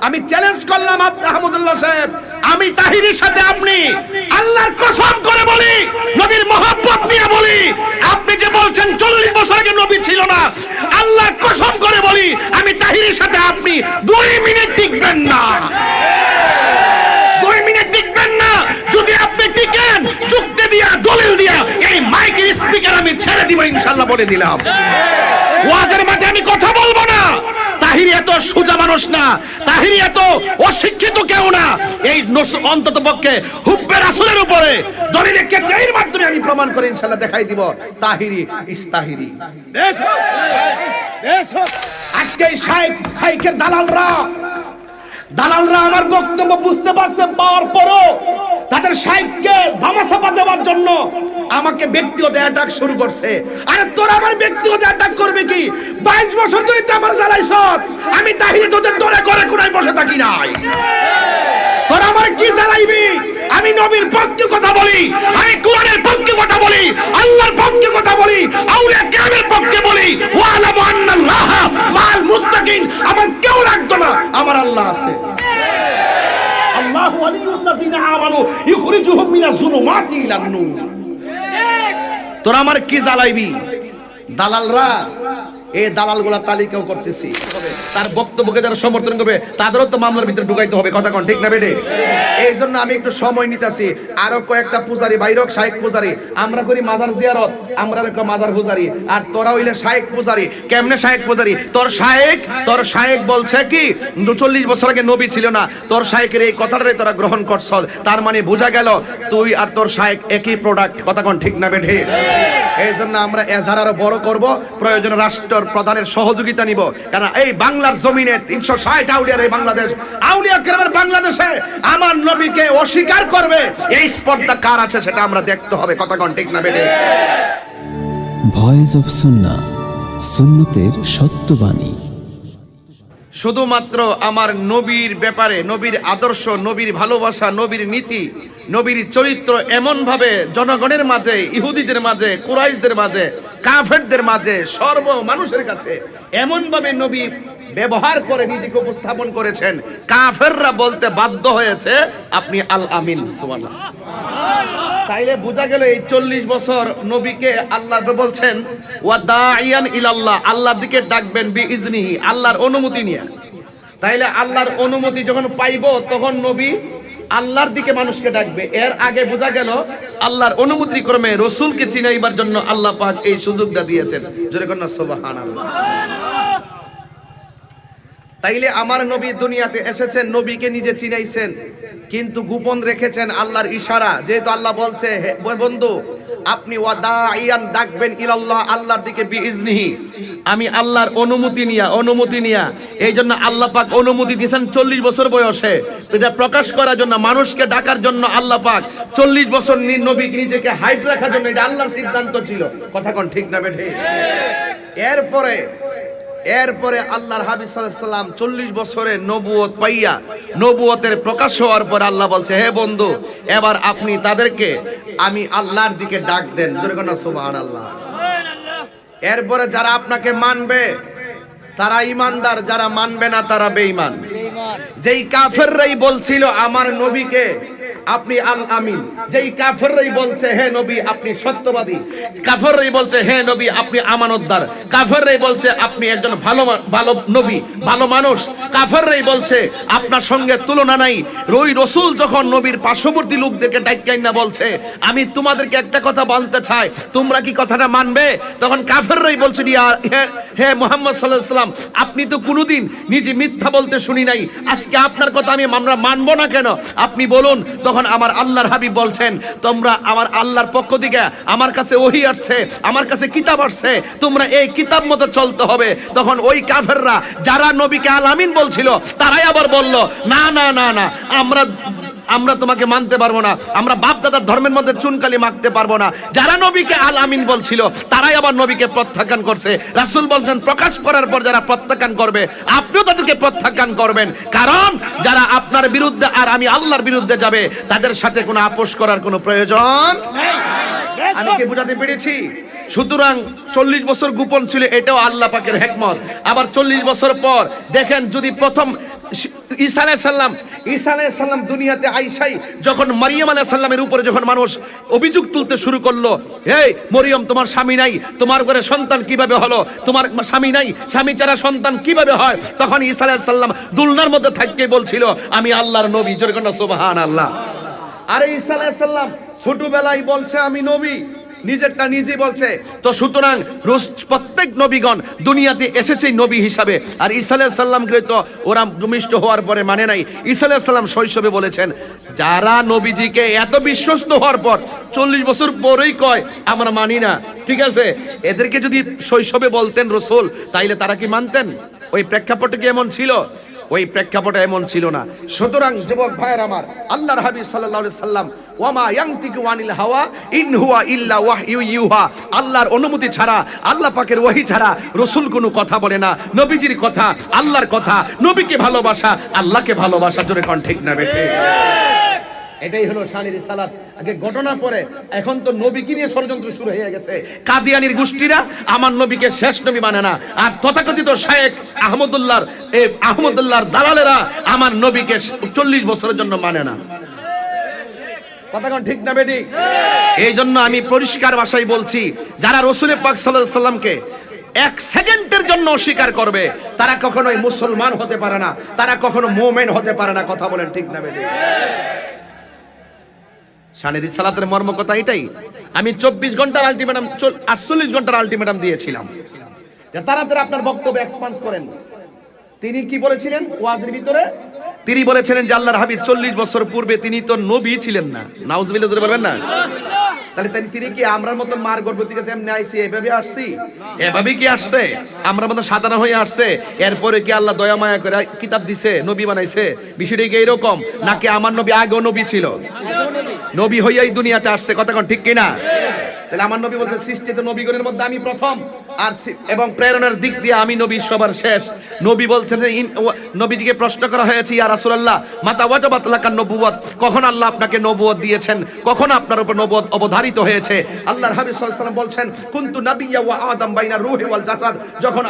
আমি চ্যালেঞ্জ করলাম আহমদুল্লাহ সাহেব, আমি তাহিরির সাথে আপনি আল্লাহর কসম করে বলি, নবীর মহব্বত নিয়ে বলি, আপনি যে বলছেন 40 বছর আগে নবী ছিল না, আল্লাহর কসম করে বলি আমি তাহিরির সাথে আপনি 2 মিনিট টিকবেন না, 2 মিনিট টিকবেন না। যদি আপনি টিকেন, যুক্তি দিয়া দলিল দিয়া এই মাইকের স্পিকার আমি ছেড়ে দিব ইনশাআল্লাহ, বলে দিলাম। ওয়াজের মাঝে আমি কথা বলবো না। তাহিরি এত সোজা মানুষ না, তাহিরি এত অশিক্ষিত কেউ না। এই অন্তত পক্ষে হুব্বে রাসূলের উপরে দলিলে কেতাইর মাধ্যমে আমি প্রমাণ করে ইনশাআল্লাহ দেখাই দিব তাহিরি ইস তাহিরি। আজকে এই শাইখের দালালরা আমার বক্তব্য বুঝতে পারছে, পাওয়ার পরও তাদের শাইখকে ধামাচাপা দেওয়ার জন্য আমাকে ব্যক্তিগত অ্যাটাক শুরু করছে। আরে তোরা আমার ব্যক্তিগত অ্যাটাক করবে কি? 22 বছর ধরে তো আমার জ্বালাইছ, আমি তাহিরি তোদের দরে করে কোনায় বসে থাকি নাই। তোরা আমার কি জ্বালাইবি? আমি নবীর পক্ষে কথা বলি, আমি কোরআনের পক্ষে কথা বলি, আল্লাহর পক্ষে কথা বলি, আউলিয়া কিরামের পক্ষে বলি। ওয়ালামু আন্নাল্লাহ মাল মুত্তাকিন। আমার কেউ রাখতো না, আমার আল্লাহ আছে। আল্লাহু ওয়ালিয়ুল্লাযিনা আমানু ইখরিজুহুম মিনাজ যুলুমাতি ইলান নূর। তোরা আমার কি জ্বালাইবি? দালালরা এই দালালগুলা তালিকাও করতেছি, তার বক্তব্যকে যারা সমর্থন করবে তাদেরও তো মামলার ভিতরে ঢুকাইতে হবে। কথা কোন ঠিক না বেটে? এই জন্য আমি একটু সময় নিতেছি। আরো কয়েকটা পূজারি বাইরক শাইখ পূজারি, আমরা করি মাজার জিয়ারত, আমরা মাজার পূজারি, আর তোরা হইলে শাইখ পূজারি। কেমনে শাইখ পূজারি? তোর শাইখ বলছে কি 40 বছর আগে নবী ছিল না, তোর শাইখের এই কথাটাই তোরা গ্রহণ করছ, তার মানে বোঝা গেল তুই আর তোর শাইখ একই প্রোডাক্ট। কথা কোন ঠিক না বেটে? এই জন্য আমরা এজাহার আরো বড় করব, প্রয়োজনে রাষ্ট্র প্রধানের সহযোগিতা নিব। কারণ এই বাংলার জমিনে 360 আউলিয়ার এই বাংলাদেশ, আউলিয়া কেরামের বাংলাদেশে আমার নবীকে অস্বীকার করবে, এই স্পর্ধা কার আছে সেটা আমরা দেখতে হবে। কথা কোন ঠিক না বেটে? ভয়েস অফ সুন্নাহ, সুন্নতের সত্যবাণী। শুধুমাত্র আমার নবীর ব্যাপারে, নবীর আদর্শ, নবীর ভালোবাসা, নবীর নীতি, নবীর চরিত্র এমন ভাবে জনগণের মাঝে, ইহুদিদের মাঝে, কুরাইশদের মাঝে, কাফেরদের মাঝে, সর্ব মানুষের কাছে এমন ভাবে নবী ব্যবহার করে নিজেকে উপস্থাপন করেছেন, কাফেররা বলতে বাধ্য হয়েছে আপনি আল আমিন। সুবহানাল্লাহ। তাইলে বোঝা গেল এই 40 বছর নবীকে আল্লাহ বলছেন ওয়া দাইয়ান ইলাল্লাহ, আল্লাহর দিকে ডাকবেন বিইজনিহি, আল্লাহর অনুমতি নিয়ে। তাইলে আল্লাহর অনুমতি যখন পাইবো তখন নবী আল্লাহর দিকে মানুষকে ডাকবে। এর আগে বোঝা গেল আল্লাহর অনুমতি ক্রমে রাসূলকে চিনাইবার জন্য আল্লাহ পাক এই সুযোগটা দিয়েছেন। জোরে কন্যা সুবহানাল্লাহ। তাইলে আমার নবী দুনিয়াতে এসেছেন, নবীকে নিজে চিনাইছেন, কিন্তু গোপন রেখেছেন আল্লাহর ইশারা। যেহেতু আল্লাহ বলছে হে বন্ধু আপনি ওয়াদাইয়ান ডাকবেন ইলাল্লাহ, আল্লাহর দিকে বিইজনিহি, আমি আল্লাহর অনুমতি নিয়া। এই জন্য আল্লাহ পাক অনুমতি দিয়েছেন 40 বছর বয়সে, এটা প্রকাশ করার জন্য, মানুষকে ডাকার জন্য আল্লাহ পাক 40 বছর নবীকে নিজেকে হাইট রাখার জন্য, এটা আল্লাহর সিদ্ধান্ত ছিল। কথা কোন ঠিক না বেঠে? এরপরে আল্লাহর হাবিব সাল্লাল্লাহু আলাইহি সাল্লাম 40 বছরে নবুয়ত পাইয়া, নবুয়তের প্রকাশ হওয়ার পর আল্লাহ বলছে হে বন্ধু এবার আপনি তাদেরকে আমি আল্লাহর দিকে ডাক দেন। জোরে কোন সুবহানাল্লাহ। এরপরে যারা আপনাকে মানবে তারা ঈমানদার, যারা মানবে না তারা বেঈমান। যেই কাফেররাই বলছিল আমার নবীকে আপনি আল আমিন, যেই কাফেররাই বলছে হে নবী আপনি সত্যবাদী, কাফেররাই বলছে হে নবী আপনি আমানতদার, কাফেররাই বলছে আপনি একজন ভালো নবী, ভালো মানুষ, কাফেররাই বলছে আপনার সঙ্গে তুলনা নাই। ওই রাসূল যখন নবীর পার্শ্ববর্তী লোকদেরকে ডাইক্কাই না বলছে আমি তোমাদেরকে একটা কথা বলতে চাই, তোমরা কি কথাটা মানবে? তখন কাফেররাই বলছে হে মুহাম্মদ সাল্লাল্লাহু আলাইহি ওয়াসাল্লাম আপনি তো কোনোদিন নিজে মিথ্যা বলতে শুনি নাই, আজকে আপনার কথা আমরা মানবো না কেন? আপনি বলুন। তখন আমার আল্লাহর হাবিব বলছেন তোমরা আমার আল্লাহর পক্ষ থেকে আমার কাছে ওহী আসছে, আমার কাছে কিতাব আসছে, তোমরা এই কিতাব মতো চলতে হবে। তখন ওই কাফেররা যারা নবীকে আল আমিন বলছিল তারাই আবার বলল না না না না আমরা তোমাকে মানতে পারবো না, আমরা বাপ দাদার ধর্মের মধ্যে চুনকালি মাখতে পারবো না। যারা নবীকে আল আমিন বলছিল তারাই আবার নবীকে প্রত্যাখ্যান করছে। রাসূল বলছেন প্রকাশ করার পর যারা প্রত্যাখ্যান করবে আপনিও তাদেরকে প্রত্যাখ্যান করবেন, কারণ যারা আপনার বিরুদ্ধে আর আমি আল্লাহর বিরুদ্ধে যাবে তাদের সাথে কোনো আপোষ করার কোনো প্রয়োজন নেই। আমি কি বুঝাতে পেরেছি? সুতরাং 40 বছর গোপন ছিল, এটাও আল্লাহ পাকের হিকমত। আবার 40 বছর পর দেখেন যদি প্রথম ঈসা আলাইহিস সালাম দুনিয়াতে আইসাই যখন মারিয়াম আলাইহিস সালামের উপরে যখন মানুষ অভিযোগ তুলতে শুরু করলো, এই মরিয়ম তোমার স্বামী নাই, তোমার ঘরে সন্তান কিভাবে হলো, তোমার স্বামী নাই, স্বামী ছাড়া সন্তান কিভাবে হয়, তখন ঈসা আলাইহিস সালাম দুলনার মধ্যে থাকতে বলছিল আমি আল্লাহর নবী। জোরে কোন সুবহানাল্লাহ। আরে ঈসা আলাইহিস সালাম ছোটবেলায় বলছে আমি নবী, নিজেরটা নিজে বলছে। তো সুতরাং প্রত্যেক নবীগণ দুনিয়াতে এসেছে নবী হিসাবে। আর ঈসা আলাইহিস সালামকে তো ওরা ভূমিষ্ঠ হওয়ার পরে মানে নাই। ঈসা আলাইহিস সালাম শৈশবে বলেছেন, যারা নবীজিকে এত বিশ্বস্ত হওয়ার পর 40 বছর পরেই কয় আমরা মানি না, ঠিক আছে, এদেরকে যদি শৈশবে বলতেন রাসূল, তাইলে তারা কি মানতেন? ওই প্রেক্ষাপটে কি এমন ছিল? ওই প্রেক্ষাপটে এমন ছিল না। সুতরাং যুবক ভাইয়ের আমার, আল্লাহর হাবিব সাল্লাল্লাহু আলাইহি সাল্লাম ওয়ামা ইয়ানতিকু আনিল হাওয়া ইন হুয়া ইল্লা ওয়াহয়ু ইউহা, আল্লাহর অনুমতি ছাড়া, আল্লাহ পাকের ওহী ছাড়া রাসূল কোনো কথা বলে না। নবীজির কথা আল্লাহর কথা, নবীকে ভালোবাসা আল্লাহকে ভালোবাসা। জোরে কোন ঠিক না বেঠে? এটাই হলো শানের রিসালাত। আগে ঘটনা পরে, এখন তো নবীকে নিয়ে ষড়যন্ত্র শুরু হয়ে গেছে। কাদিয়ানির গোষ্ঠীরা আমার নবীকে শেষ নবী মানে না, আর তথাকথিত শায়েখ আহমদুল্লাহর দালালেরা আমার নবীকে 40 বছরের জন্য মানে না। কথা কোন ঠিক না বেটি? এই জন্য আমি পরিষ্কার ভাষায় বলছি, যারা রাসূল পাক সাল্লাল্লাহু আলাইহি সাল্লামকে 1 সেকেন্ডের জন্য অস্বীকার করবে, তারা কখনোই মুসলমান হতে পারে না, তারা কখনো মুমিন হতে পারে না। কথা বলেন ঠিক না বেটি? শানের রিসালাতের মর্ম কথা এটাই। আমি 24 ঘন্টার আলটিমেটাম, 48 ঘন্টার আলটিমেটাম দিয়েছিলাম যে তাড়াতাড়ি আপনার বক্তব্য এক্সপান্স করেন। তিনি কি বলেছিলেন ওয়াজের ভিতরে? তিনি বলেছিলেন যে আল্লাহর হাবিব 40 বছর পূর্বে তিনি তো নবী ছিলেন না। নাউজুবিল্লাহ জোরে বলবেন না? তাহলে তিনি কি আমরার মতন মার গর্ভ থেকে এমনি আইছি, এভাবে আসছি? এভাবে কি আসছে? আমরা মতো সাধারণ হয়ে আসছে? এরপরে কি আল্লাহ দয়া মায়া করে কিতাব দিছে, নবী বানাইছে? বিষয়টা কি এরকম নাকি আমার নবী আগেও নবী ছিল, নবী হইয়াই দুনিয়াতে আসছে? কথা কোন ঠিক কিনা? তাহলে আমার নবী বলতে সৃষ্টিত নবীগণের মধ্যে আমি প্রথম, আর এবং প্রেরণার দিক দিয়ে আমি নবী সবার শেষ। নবী বলছেন যে নবীজিকে প্রশ্ন করা হয়েছে, ইয়া রাসূলুল্লাহ মাতা ওয়াজাবাত লাকান নবুওয়াত, কখন আল্লাহ আপনাকে নবুয়ত দিয়েছেন, কখন আপনার উপর নবুয়ত অবধারিত হয়েছে? আল্লাহর হাবিব সাল্লাল্লাহু আলাইহি ওয়াসাল্লাম বলছেন কুনতু নাবিয়্যা ওয়া আদম বাইনা রূহি ওয়াল জাসাদ, যখন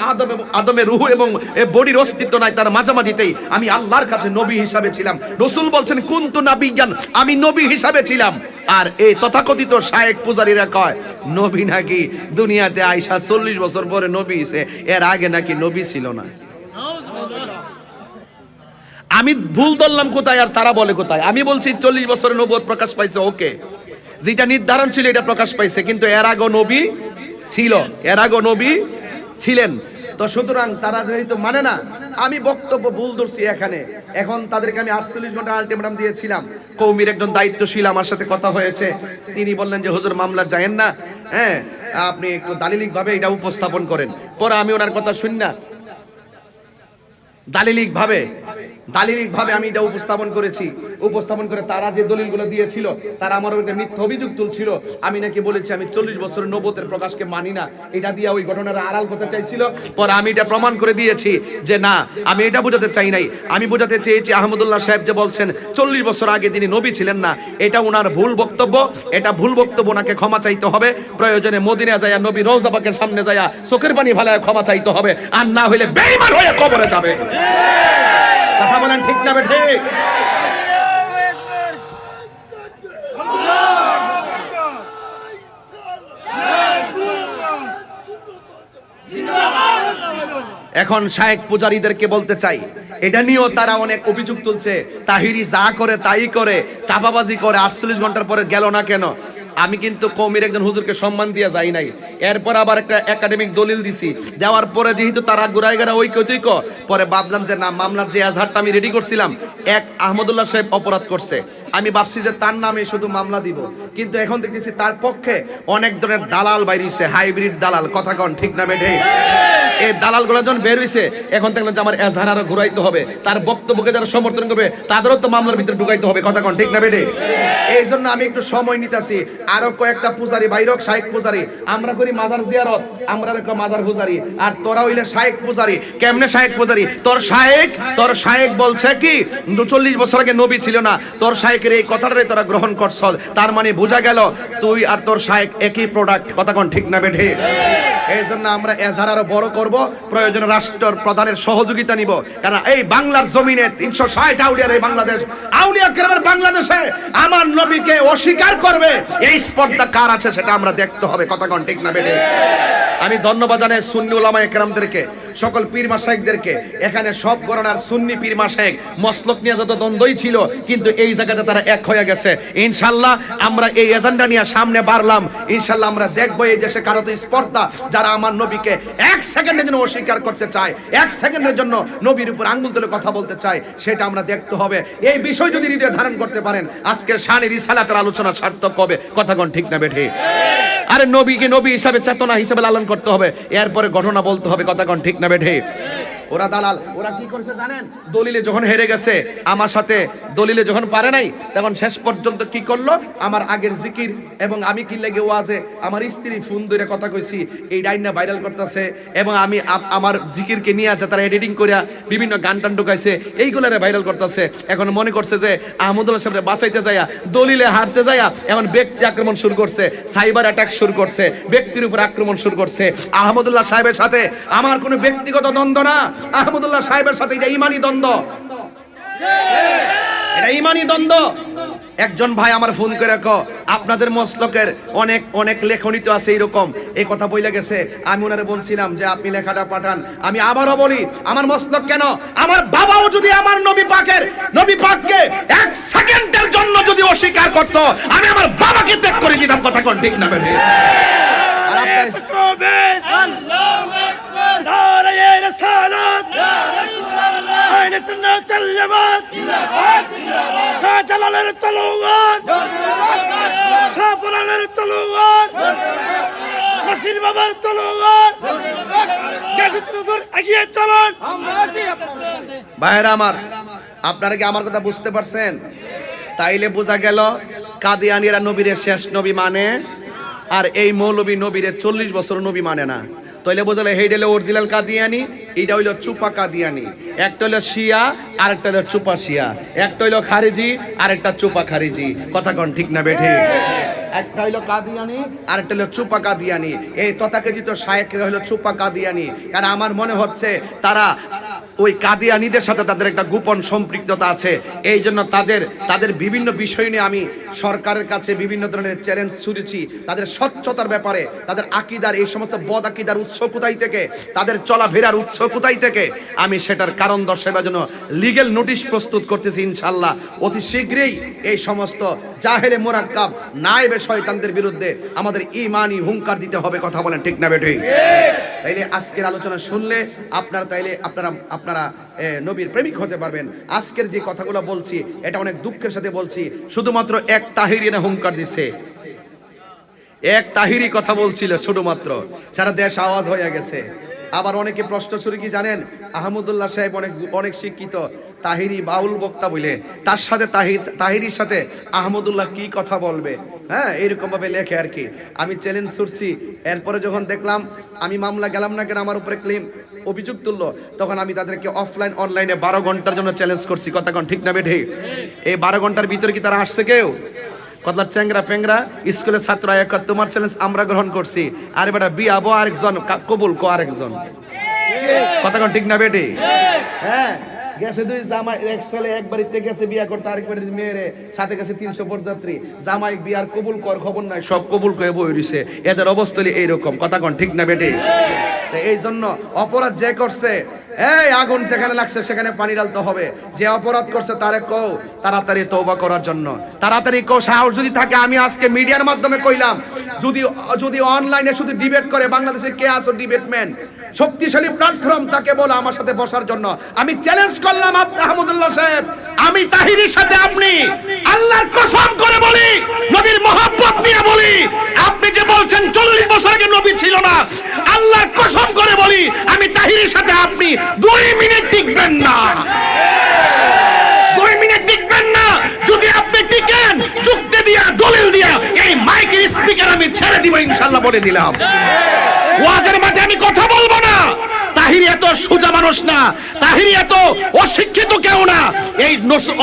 আদমের রূহ এবং বডির অস্তিত্ব নাই তার মাঝামাঝিতেই আমি আল্লাহর কাছে নবী হিসাবে ছিলাম। রাসূল বলছেন কুনতু নাবিয়্যান, আমি নবী হিসাবে ছিলাম। আর এই তথাকথিত শায়েখ পূজারীরা কয় নবী নাকি দুনিয়াতে আইসা 40 বছর পরে নবী হইছে, এর আগে নাকি নবী ছিল না। আমি ভুল ধরলাম কোথায় আর তারা বলে কোথায়? আমি বলছি 40 বছরে নবুয়ত প্রকাশ পাইছে, ওকে, যেটা নির্ধারণ ছিল এটা প্রকাশ পাইছে, কিন্তু এর আগে নবী ছিল, এর আগে নবী ছিলেন। তো সুতরাং তারা যেহেতু মানে না, আমি বক্তব্য ভুল ধরছি এখানে। এখন তাদেরকে আমি 48 ঘন্টা আলটিমেটাম দিয়েছিলাম। কওমির একজন দায়িত্বশীল আমার সাথে কথা হয়েছে, তিনি বললেন যে হুজুর মামলা যায়েন না, হ্যাঁ আপনি একটু দালিলিক ভাবে এটা উপস্থাপন করেন। পরে আমি ওনার কথা শুনি না, দালিলিক ভাবে আমি এটা উপস্থাপন করেছি। উপস্থাপন করে তারা যে দলিলগুলো দিয়েছিল, তারা আমার উপরে মিথ্যা অভিযোগ তুলছিল। আমি নাকি বলেছি আমি 40 বছরের নবুয়তের প্রকাশকে মানি না, এটা দিয়ে ওই ঘটনার আড়াল করতে চাইছিল। পরে আমি এটা প্রমাণ করে দিয়েছি যে না, আমি এটা বোঝাতে চাই নাই। আমি বোঝাতে চেয়েছি আহমদুল্লাহ সাহেব যে বলছেন 40 বছর আগে তিনি নবী ছিলেন না, এটা ওনার ভুল বক্তব্য। এটা ভুল বক্তব্য, ওনাকে ক্ষমা চাইতে হবে। প্রয়োজনে মদিনা যায়া নবী রওজা পাকের সামনে যায়া চোখের পানি ফেলায় ক্ষমা চাইতে হবে, আর না হইলে বেঈমান হয়ে কবরে যাবে। কথা বলেন ঠিক না বেঠে? এখন শায়েখ পূজারীদেরকে বলতে চাই, এটা নিয়েও তারা অনেক অভিযোগ তুলছে। তাহিরি যা করে তাই করে, চাপাবাজি করে, 48 ঘন্টার পরে গেল না কেন? আমি কিন্তু কওমির একজন হুজুরকে সম্মান দিয়ে যাই নাই। এরপর আবার একটা একাডেমিক দলিল দিছি, দেওয়ার পরে যেহেতু তারা গুড়াই গেরা ওই কৈতৈক, পরে ভাবলাম যে না, মামলার যে এজাহারটা আমি রেডি করছিলাম, এক আহমদুল্লাহ সাহেব অপরাধ করছে, আমি ভাবছি যে তার নামে শুধু মামলা দিব, কিন্তু এখন দেখতেছি তার পক্ষে অনেক ধরনের দালাল বাইরিছে, হাইব্রিড দালাল। কথা কন ঠিক না বেঠে? এই দালালগুলো যখন বের হইছে, এখন দেখলাম যে আমার এজাহার আরো ঘুরাইতে হবে, তার বক্তব্যকে যারা সমর্থন করবে তাদেরও তো মামলার ভিতরে ঢুকাইতে হবে। কথা কন ঠিক না বেঠে? এই জন্য আমি একটু সময় নিতেছি। আরো কয়েকটা পূজারি বাইরক, শায়েখ পূজারি, আমরা করি মাজার জিয়ারত, আমরা মাজার পূজারি, আর তোরা হইলে শায়েখ পূজারি। কেমনে শায়েখ পূজারি? তোর শায়েখ বলছে কি 40 বছর আগে নবী ছিল না, তোর শায়েখ শায়েকের এই কথাটাই তোরা গ্রহণ করছ, তার মানে বোঝা গেল তুই আর তোর শায়েক একই প্রোডাক্ট। কথা কোন ঠিক না বেঠে? এই জন্য আমরা এজাহার আরো বড় করব, প্রয়োজনে রাষ্ট্র প্রধানের সহযোগিতা নিব। কারণ এই বাংলার জমিনে 360 আউলিয়ার এই বাংলাদেশ, আউলিয়া কেরামের বাংলাদেশে আমার নবীকে অস্বীকার করবে, এই স্পর্ধা কার আছে সেটা আমরা দেখতে হবে। কথা কোন ঠিক না বেঠে? আমি ধন্যবাদ জানাই সুন্নি উলামায়ে কেরামদেরকে, সকল পীর মাশায়েখদেরকে। এখানে সব গণনার সুন্নি পীর মাশায়েখ মসলক নিয়ে যত দ্বন্দ্বই ছিল, কিন্তু এই জায়গাতে তারা এক হয়ে গেছে। ইনশাআল্লাহ আমরা এই এজেন্ডা নিয়ে সামনে বাড়লাম। ইনশাআল্লাহ আমরা দেখব এই দেশে কারো তো স্পর্ধা, যারা আমার নবীকে এক সেকেন্ডের জন্য অস্বীকার করতে চায়, এক সেকেন্ডের জন্য নবীর উপর আঙ্গুল তুলে কথা বলতে চায়, সেটা আমরা দেখতে হবে। এই বিষয় যদি হৃদয়ে ধারণ করতে পারেন, আজকের শানে রিসালাতের আলোচনা সার্থক হবে। কথা কোন ঠিক না বেঠে? আরে নবীকে নবী হিসাবে, চেতনা হিসাবে লালন করতে হবে, এরপরে ঘটনা বলতে হবে। কথা কোন ঠিক না বেঠে? ওরা দালাল, ওরা কি করেছে জানেন? দলিলে যখন হেরে গেছে আমার সাথে, দলিলে যখন পারে নাই, তখন শেষ পর্যন্ত কি করলো, আমার আগের জিকির এবং আমি কি লেগে ওয়াজে আমার স্ত্রী ফোন ধরে কথা কইছি এই ডাইনা ভাইরাল করতেছে, এবং আমি আমার জিকিরকে নিয়ে আছে তারা এডিটিং করে বিভিন্ন গান টান ঢুকাইছে, এইগুলোরে ভাইরাল করতেছে। এখন মনে করছে যে আহমদুল্লাহ সাহেবরে বাঁচাইতে যায়া, দলিলে হারতে যায়া এমন ব্যক্তি আক্রমণ শুরু করছে, সাইবার অ্যাটাক শুরু করছে, ব্যক্তির উপর আক্রমণ শুরু করছে। আহমদুল্লাহ সাহেবের সাথে আমার কোনো ব্যক্তিগত দ্বন্দ্ব না, আহমদুল্লাহ সাহেবের সাথে এটা ইমানি দ্বন্দ্ব, এটা ইমানি দ্বন্দ্ব। একজন ভাই আমার ফোন করে কো, আপনাদের মসলকের অনেক অনেক লেখনী তো আছে এরকম, এই কথা বইলা গেছে। আমি ওনারে বলছিলাম যে আপনি লেখাটা পাঠান। আমি আবারও বলি, আমার মসলক কেন, আমার বাবাও যদি আমার নবী পাককে এক সেকেন্ডের জন্য যদি অস্বীকার করতো, আমি আমার বাবাকে ত্যাগ করে দিতাম। কথা কোন ঠিক না বেঠে? আর আপনার আল্লাহু আকবার, নারায়ে রিসালাত, আইনে সুন্নাত আল-জামাত, শাহ জালালের তলোয়ার, শাহ পুরানের তলোয়ার, নাসির বাবার তলোয়ার, গাজীপুর নজর এগিয়ে চলুন। ভাইরা আমার, আপনারা কি আমার কথা বুঝতে পারছেন? তাইলে বোঝা গেল কাদিয়ানীরা নবীর শেষ নবী মানে, আর এই মৌলবী নবীর 40 বছর নবী মানে না। তাইলে বোঝালে হেইটা হলো অরিজিনাল কাদিয়ানী, এইটা হইলো চুপা কাদিয়ানী। একটা হইলো শিয়া, আরেকটা হইলো চুপা শিয়া। একটা হইলো খারিজি, আরেকটা চুপা খারিজি। কথা কোন ঠিক না বেঠে? একটা হইলো কাদিয়ানী, আরেকটা হইলো চুপা কাদিয়ানী। এই তথাকথিত শায়েখরা হইলো চুপা কাদিয়ানী। কারণ আমার মনে হচ্ছে তারা ওই কাদিয়ানীদের সাথে তাদের একটা গোপন সম্পৃক্ততা আছে। এই জন্য তাদের বিভিন্ন বিষয় নিয়ে আমি সরকারের কাছে বিভিন্ন ধরনের চ্যালেঞ্জ ছুড়েছি। তাদের স্বচ্ছতার ব্যাপারে, তাদের আকীদার এই সমস্ত বদ আকীদার উৎস কোথায় থেকে, তাদের চলাফেরার উৎস কোথায় থেকে, আমি সেটার কারণ দর্শাবার জন্য লিগ্যাল নোটিশ প্রস্তুত করতেছি। ইনশাআল্লাহ অতি শীঘ্রই এই সমস্ত জাহেলে মুরাক্কাব নায়েবে শয়তানদের বিরুদ্ধে আমাদের ঈমানি হুঙ্কার দিতে হবে। কথা বলেন ঠিক না বেঠিক? তাইলে আজকের আলোচনা শুনলে আপনারা নবীর প্রেমিক হতে পারবেন। আজকের যে কথাগুলো বলছি এটা অনেক দুঃখের সাথে বলছি, শুধুমাত্র এক তাহিরি না হুঙ্কার দিছে, এক তাহিরি কথা বলছিল শুধুমাত্র, সারা দেশ আওয়াজ হয়ে গেছে। আবার অনেকে প্রশ্ন ছুরি কি জানেন, আহমদুল্লাহ সাহেব অনেক শিক্ষিত, তাহিরি বাউল বক্তা বলে, তার সাথে তাহিরির সাথে আহমদুল্লাহ কি কথা বলবে, হ্যাঁ এরকম ভাবে লেখে আর কি। আমি চ্যালেঞ্জ ছুড়ছি, এরপরে যখন দেখলাম আমি মামলা গেলাম না কেন, আমার উপরে ক্লেম অভিযোগ তুললো, তখন আমি তাদেরকে অফলাইন অনলাইনে 12 ঘন্টার জন্য চ্যালেঞ্জ করছি। কথা কোন ঠিক না বেঠে? এই 12 ঘন্টার ভিতরে কি তারা আসছে কেউ? কতলা চ্যাংরা পেংরা স্কুলের ছাত্র একা, তোমার চ্যালেঞ্জ আমরা গ্রহণ করছি। আর বেটা বিয়াবো আরেকজন, কবুল কো আরেকজন। কথা কোন ঠিক না বেটে? হ্যাঁ গেছে দুই জামাই, এক ছেলে এক বাড়িতে গেছে বিয়া করতে, আরেক বাড়ির মেয়েরে সাথে গেছে 300 বরযাত্রী, জামাই বিয়ার কবুল কর খবর নাই, সব কবুল করে বই রইছে। এদের অবস্থা এইরকম। কথা কোন ঠিক না বেটে? এই জন্য অপরাধ যে করছে, এই আগুন যেখানে লাগছে সেখানে পানি ঢালতে হবে। যে অপরাধ করছে তারে কও তাড়াতাড়ি তওবা করার জন্য, তাড়াতাড়ি কও। সাহস যদি থাকে, আমি আজকে মিডিয়ার মাধ্যমে কইলাম, যদি অনলাইনে শুধু ডিবেট করে, বাংলাদেশে কে আছো ডিবেটম্যান, শক্তিশালী প্ল্যাটফর্ম তাকে বলো আমার সাথে বসার জন্য। আমি চ্যালেঞ্জ করলাম আহমদুল্লাহ সাহেব, আমি তাহিরির সাথে আপনি, আল্লাহর কসম করে বলি, নবীর মহব্বত নিয়ে বলি, আপনি যে বলছেন 40 বছর আগে নবী ছিল না, আল্লাহর কসম করে বলি, আমি তাহিরির সাথে আপনি 2 মিনিট টিকবেন না, 2 মিনিট টিকবেন না। যদি আপনি টিকেন, যুক্তি দিয়া দলিল দিয়া এই মাইকের স্পিকার আমি ছেড়ে দিব ইনশাআল্লাহ, বলে দিলাম। ওয়াজের মাঝে আমি কথা বলবো না। তাহিরি এত সোজা মানুষ না, তাহিরি এত অশিক্ষিত কেউ না। এই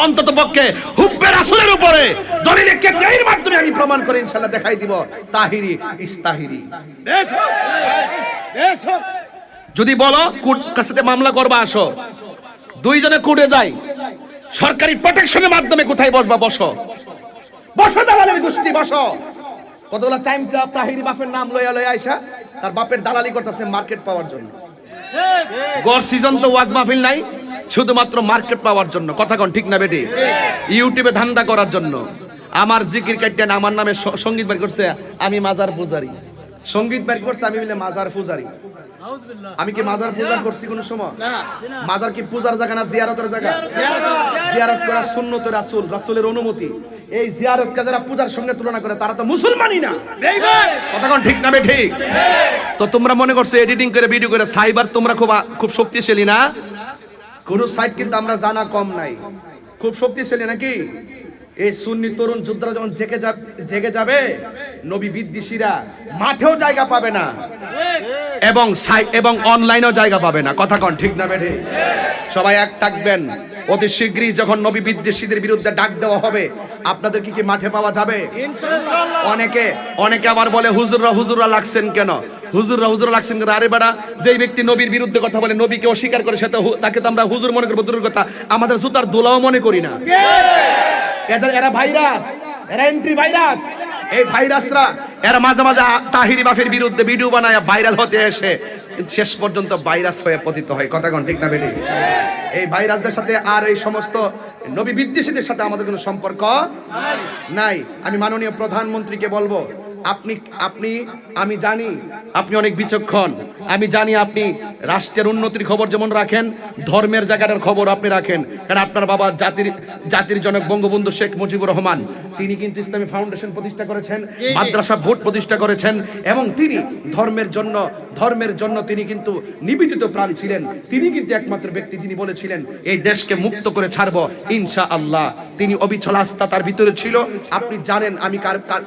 অন্তত পক্ষে হুব্বে রাসূলের উপরে দলিলে কেতাইয়ের মাধ্যমে আমি প্রমাণ করে ইনশাআল্লাহ দেখাই দিব তাহিরি ইস্তাহিরি। যদি বলো কোর্ট কাছে মামলা করবা, আসো, দুইজনে কোর্টে যাই, সরকারি প্রোটেকশনের মাধ্যমে কোথায় বসবা, বসো বসো, দালালের গোষ্ঠী বসো। কতগুলা টাইম চাপ তাহিরি বাপের নাম লইয়া লইয়া আইসা তার বাপের দালালি করতেছে মার্কেট পাওয়ার জন্য। গড় সিজন তো ওয়াজ মাহফিল নাই, শুধুমাত্র মার্কেট পাওয়ার জন্য। কথা কোন ঠিক না বেটি? ইউটিউবে ধান্দা করার জন্য। আমার জিকির কাইটেন আমার নামে সঙ্গীত বের করছে, আমি মাজার পূজারি। সঙ্গীত বের করছে, আমি বলে মাজার পূজারি। আমি কি মাজার পূজা করছি কোন সময়? মাজার কি পূজার জায়গা না জিয়ারতের জায়গা? জিয়ারত করা সুন্নত রাসূল, রাসূলের অনুমতি। এই জিয়ারতকে যারা পূজার সঙ্গে তুলনা করে তারা তো মুসলমানই না। কথা কোন ঠিক না বে ঠিক? তো তোমরা মনে করছো এডিটিং করে ভিডিও করে সাইবার তোমরা খুব শক্তিশালী না? কোন সাইট কিন্তু আমরা জানা কম নাই, খুব শক্তিশালী নাকি? এই সুন্নি তরুণ যোদ্ধারা যখন জেগে যাবে, নবী বিদ্বেষীরা মাঠেও জায়গা পাবে না এবং অনলাইনেও জায়গা পাবে না। কথা কোন ঠিক না বেঠে? সবাই এক থাকবেন। অতি শীঘ্রই যখন নবী বিদ্বেষীদের বিরুদ্ধে ডাক দেওয়া হবে, আপনাদের কি মাঠে পাওয়া যাবে? অনেকে আবার বলে হুজুররা লাগছেন কেন? হুজুররা লাগছেন কেন? আরে বেটা, যেই ব্যক্তি নবীর বিরুদ্ধে কথা বলে, নবীকে অস্বীকার করে, তাকে তো আমরা হুজুর মনে করবো, দূরের কথা আমাদের জুতার দোলাও মনে করি না। এরা ভাইরাস, এরা এন্ট্রি ভাইরাস। এই ভাইরাসরা এরা মাঝে মাঝে তাহিরি বাফের বিরুদ্ধে ভিডিও বানায় ভাইরাল হতে এসে শেষ পর্যন্ত ভাইরাস হয়ে পতিত হয়। কথা কোন ঠিক না বেটি? এই ভাইরাসদের সাথে আর এই সমস্ত নবী বিদ্বেষীদের সাথে আমাদের কোনো সম্পর্ক নাই। আমি মাননীয় প্রধানমন্ত্রীকে বলবো, আমি জানি আপনি অনেক বিচক্ষণ, আমি জানি আপনি রাষ্ট্রের উন্নতির খবর যেমন রাখেন, ধর্মের জায়গাটার খবর আপনি রাখেন। কারণ আপনার বাবা জাতির জনক বঙ্গবন্ধু শেখ মুজিবুর রহমান, তিনি কিন্তু ইসলামী ফাউন্ডেশন প্রতিষ্ঠা করেছেন, মাদ্রাসা বোর্ড প্রতিষ্ঠা করেছেন, এবং তিনি ধর্মের জন্য তিনি কিন্তু নিবেদিত প্রাণ ছিলেন। তিনি কিন্তু একমাত্র ব্যক্তি যিনি বলেছিলেন এই দেশকে মুক্ত করে ছাড়বো ইনশাআল্লাহ। তিনি অবিচল আস্থা তার ভিতরে ছিল। আপনি জানেন আমি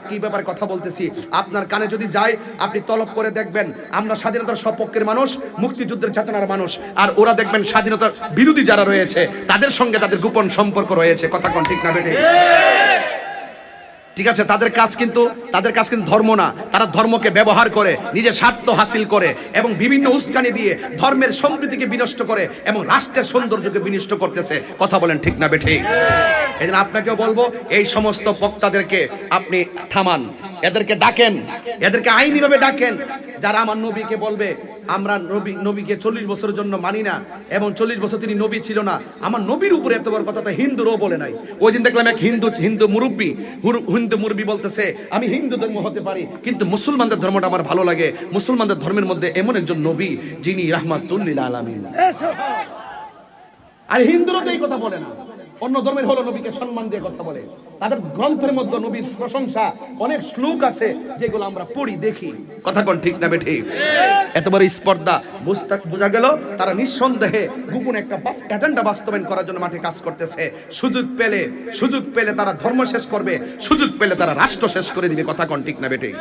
কি ব্যাপারে কথা বলতেছি। আপনার কানে যদি যায়, আপনি তলব করে দেখবেন, আমরা স্বাধীনতার সপক্ষের মানুষ, মুক্তিযুদ্ধের চেতনার মানুষ, আর ওরা দেখবেন স্বাধীনতার বিরোধী যারা রয়েছে তাদের সঙ্গে তাদের গোপন সম্পর্ক রয়েছে। কথা কোন ঠিক না বেটে? ঠিক আছে, তাদের কাজ কিন্তু ধর্ম না। তারা ধর্মকে ব্যবহার করে নিজের স্বার্থ হাসিল করে এবং বিভিন্ন উস্কানি দিয়ে ধর্মের সম্প্রীতিকে বিনষ্ট করে এবং রাষ্ট্রের সৌন্দর্যকে বিনষ্ট করতেছে। কথা বলেন ঠিক না বেঠিক? এই জন্য আপনাকেও বলবো, এই সমস্ত বক্তাদেরকে আপনি থামান, এদেরকে ডাকেন, এদেরকে আইনিভাবে ডাকেন। যারা আমার নবীকে বলবে আমরা নবীকে 40 বছরের জন্য মানি না এবং 40 বছর তিনি নবী ছিল না, আমার নবীর উপরে এত বড় কথা তো হিন্দুরও বলে নাই। ওই দিন দেখলাম এক হিন্দু মুরব্বী বলতেছে আমি হিন্দু ধর্ম হতে পারি, কিন্তু মুসলমানদের ধর্মটা আমার ভালো লাগে। মুসলমানদের ধর্মের মধ্যে এমন একজন নবী যিনি রাহমাতুল লিল আলামিন। আর হিন্দুরা তো এই কথা বলে না, অন্য ধর্মের হলো নবীকে সম্মান দিয়ে কথা বলে। তাদের গ্রন্থের মধ্যে নবীর প্রশংসা অনেক শ্লোক আছে যেগুলো আমরা পড়ি দেখি। কথা কোন ঠিক না বেঠিক? এতবার স্পর্ধা বোঝা গেল তারা নিঃসন্দেহে গোপন একটা এজেন্ডা বাস্তবায়ন করার জন্য মাঠে কাজ করতেছে। সুযোগ পেলে তারা ধর্ম শেষ করবে, সুযোগ পেলে তারা রাষ্ট্র শেষ করে দিবে। কথা কোন ঠিক না বেঠিক?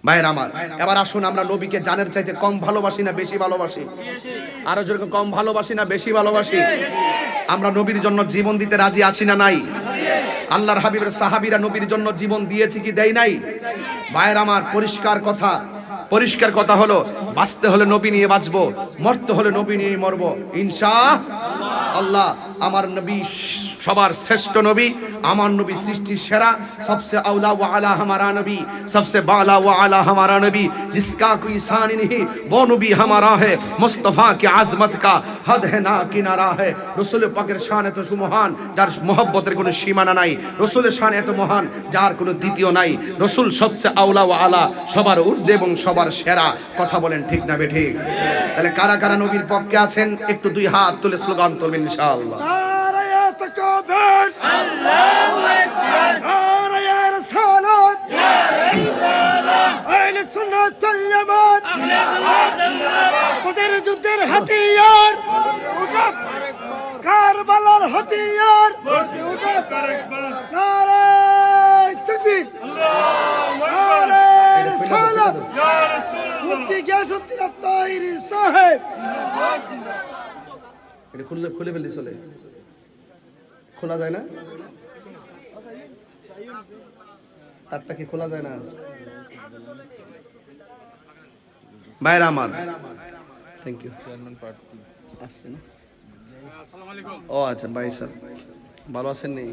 ভাইয়ের আমার, এবার আসুন আমরা নবীকে জানের চাইতে কম ভালোবাসি না বেশি ভালোবাসি? আরো যেরকম কম ভালোবাসি না বেশি ভালোবাসি? আমরা নবীর জন্য জীবন দিতে রাজি আছি না নাই? আল্লাহর হাবিবের সাহাবীরা নবীর জন্য জীবন দিয়েছে কি দেয় নাই? ভাইয়ের আমার, পরিষ্কার কথা হলো, বাঁচতে হলে নবী নিয়ে বাঁচবো, মরতে হলে নবী নিয়ে মরবো ইনশাআল্লাহ। আমার নবী সবার শ্রেষ্ঠ নবী, আমার নবী সৃষ্টির সেরা, सबसे औला व आला हमारा नबी, सबसे बाला व आला हमारा नबी, जिसका कोई सानी नहीं वो नबी हमारा है, मुस्तफा की आजमत का हद है ना किनारा है। रसूल पाकेर शान এত সুমহান যার মহব্বতের কোনো সীমানা নাই, রসুলের শান এত মহান যার কোনো দ্বিতীয় নাই। রসুল সবচেয়ে আউলা ও আলা, সবার ঊর্ধ্বে এবং সবার সেরা। কথা বলেন ঠিক না বেঠিক? তাহলে কারা কারা নবীর পক্ষে আছেন একটু দুই হাত তুলে স্লোগান তুলবেন ইনশাআল্লাহ। تكبر الله أكبر نار يا رسالات يا رسالات أهل السنة الجماعة أهل السنة بدر جدر هتيار كربلاء الهتيار نار تكبير الله أكبر نار رسالات হযরত মুফতি গিয়াসউদ্দিন আত-তাহিরি সাহেব। এটা খুলে ফেললি চলে, খোলা যায় না? তারটা কি খোলা যায় না? ভাইরা আমার, থ্যাংক ইউ। আসছে না? ও আচ্ছা, ভাই স্যার ভালো আছেন? নেই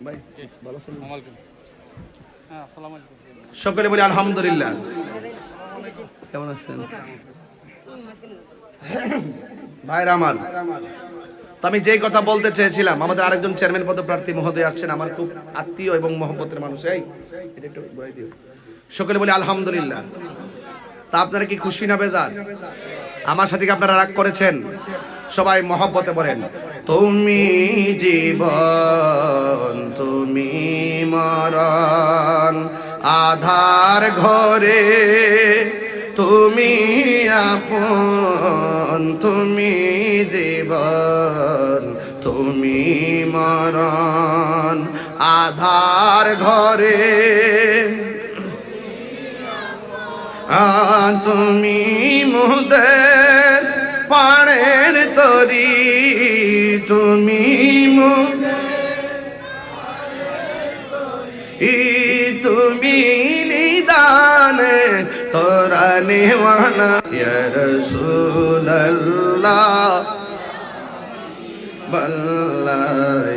ভাই ভালো আছেন? সকলে বলি আলহামদুলিল্লাহ। কেমন আছেন ভাইরা আমার? তো আমি যেই কথা বলতে চেয়েছিলাম, আমাদের আরেকজন চেয়ারম্যান পদপ্রার্থী মহোদয় আসছেন, আমার খুব আত্মীয় এবং মহব্বতের মানুষ। এই এটা একটু বলে দিও। সকলে বলি আলহামদুলিল্লাহ। তা আপনারা কি খুশি না বেজার? আমার সাথে কি আপনারা রাগ করেছেন? সবাই মহব্বতে বলেন, তুমি জীবন তুমি মরণ, আধার ঘরে তুমি আপন, তুমি জীবন তুমি মরণ, আধার ঘরে তুমি মোদের পাড়ের তরি, তুমি তুমি নিদানে তোরা নেওয়ানা ইয়া রাসূলুল্লাহ বল্লা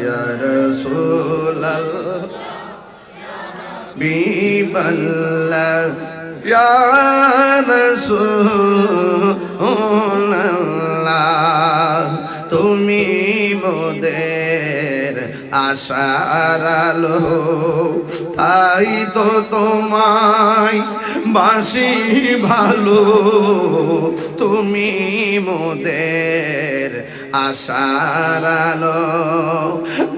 ইয়া রাসূলুল্লাহ বিবল্লা ইয়া রাসূলুল্লাহ, তুমি মোদের আশার আলো, তাই তো তোমায় বাসি ভালো, তুমি মোদের আশার আলো,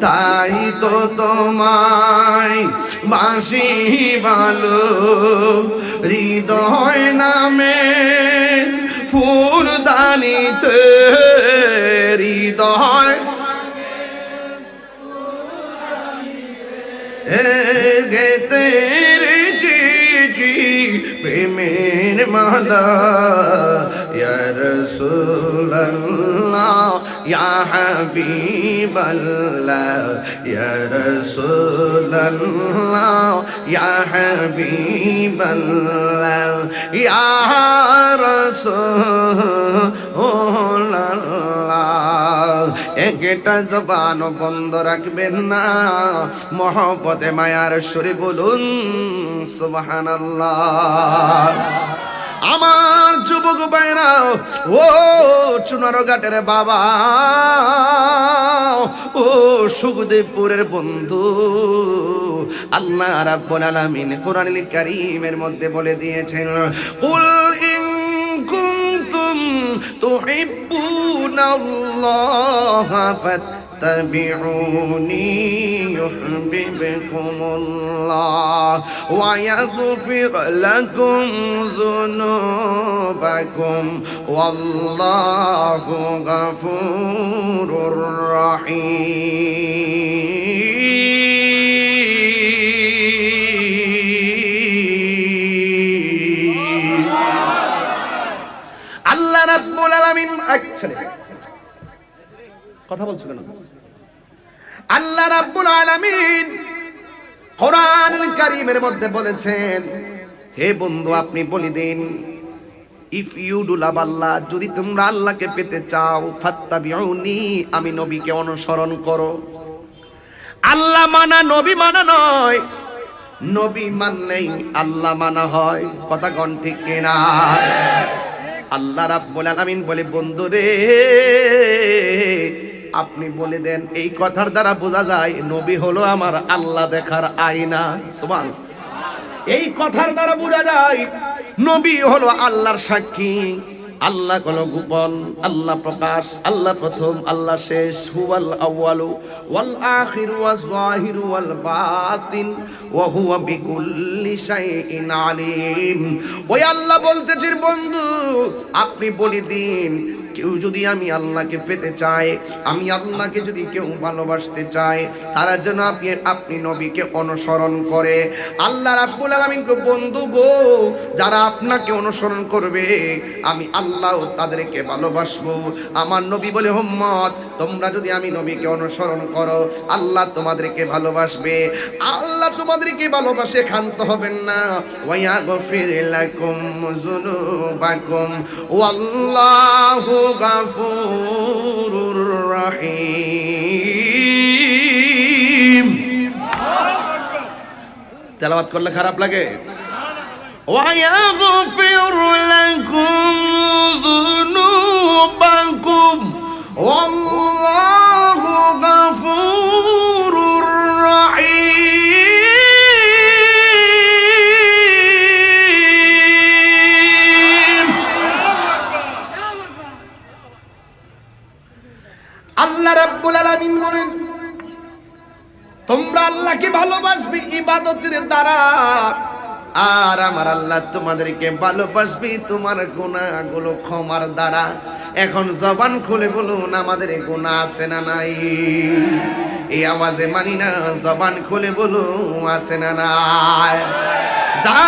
তাই তো তোমায় বাসি ভালো, হৃদয় নামে ফুলদানিতে, হৃদয় গেতে রেখেছি প্রেমের মালা, ইয়া রাসূলুল্লাহ ইয়া হাবিবাল্লাহ, ইয়া রাসূলুল্লাহ ইয়া হাবিবাল্লাহ, ইয়া রাসূলুল্লাহ। একটা জবান বন্ধ রাখবেন না, মহব্বতে মায়ার সুরে বলুন সুবহানাল্লাহ। আমার যুবক ভাইরা, ও চুনারো ঘাটের বাবা, ও সুখদেবপুরের বন্ধু, আল্লাহ রাব্বুল আলামিন কোরআনুল কারীমের মধ্যে বলে দিয়েছেন, কুল ইন কুনতুম তুহিব্বুনাল্লাহ ফাত্তাবিউনি ইউহিব্বুকুমুল্লাহ ওয়া ইয়াগফির লাকুম যুনুবাকুম ওয়াল্লাহু গফুরুর রহিম। আল্লাহ রাব্বুল আলামিন কথা বলছো কেন? আল্লাহ রাব্বুল আলামিন কোরআনুল কারীমের মধ্যে বলেছেন, হে বন্ধু আপনি বলে দিন, ইফ ইউ ডু লাভ আল্লাহ, যদি তোমরা আল্লাহকে পেতে চাও, ফাত্তাবিউনি, আমি নবীকে অনুসরণ করো। আল্লাহ মানা নবী মানা নয়, নবী মানলেই আল্লাহ মানা হয়। কথা কোন ঠিক কিনা? আল্লাহ রাব্বুল আলামিন বলে, বন্ধু রে আপনি বলে দেন, এই কথার দ্বারা বোঝা যায় নবী হলো আমার আল্লাহ দেখার আয়না। সুবহান। এই কথার দ্বারা বোঝা যায় নবী হলো আল্লাহর সাক্ষী। আল্লাহ হলো গোপন, আল্লাহ প্রকাশ, আল্লাহ প্রথম, আল্লাহ শেষ। হুয়াল আউয়ালু ওয়াল আখিরু ওয়াজ যাহিরু ওয়াল বাতিন ওয়া হুয়া বিকুল্লি শাইইন আলিম। ওই আল্লাহ বলতেছেন, বন্ধু আপনি বলে দিন কেউ যদি আমি আল্লাহকে পেতে চায়, আমি আল্লাহকে যদি কেউ ভালোবাসতে চায়, তারা যেন আপনি নবীকে অনুসরণ করে। আল্লাহ রাব্বুল আলামিন কো বন্ধু গো, যারা আপনাকে অনুসরণ করবে আমি আল্লাহ তাদেরকে ভালোবাসবো। আমার নবী বলে উম্মত তোমরা যদি আমি নবীকে অনুসরণ করো আল্লাহ তোমাদেরকে ভালোবাসবে। আল্লাহ তোমাদেরকে ভালোবাসে ক্ষান্ত হবেন না। ওয়ায়াগফির লাকুম যুনুবাকুম ওয়াল্লাহু গাফুরুর রহিম। তেলাওয়াত করলে খারাপ লাগে? ওয়ায়াগফির লাকুম যুনুবাকুম ওয়াল্লাহু গাফুরুর রহিম। আল্লাহ রাব্বুল আলামিন বলেন তোমরা আল্লাহকে ভালোবাসবে ইবাদতের দ্বারা, আর আমার আল্লাহ তোমাদেরকে ভালোবাসবে তোমার গুনাহগুলো ক্ষমার দ্বারা। এখন জবান খুলে বলুন আমাদের গুনাহ আছে না নাই? এই আওয়াজে মানি না, জবান খুলে বলুন আছে না নাই? যা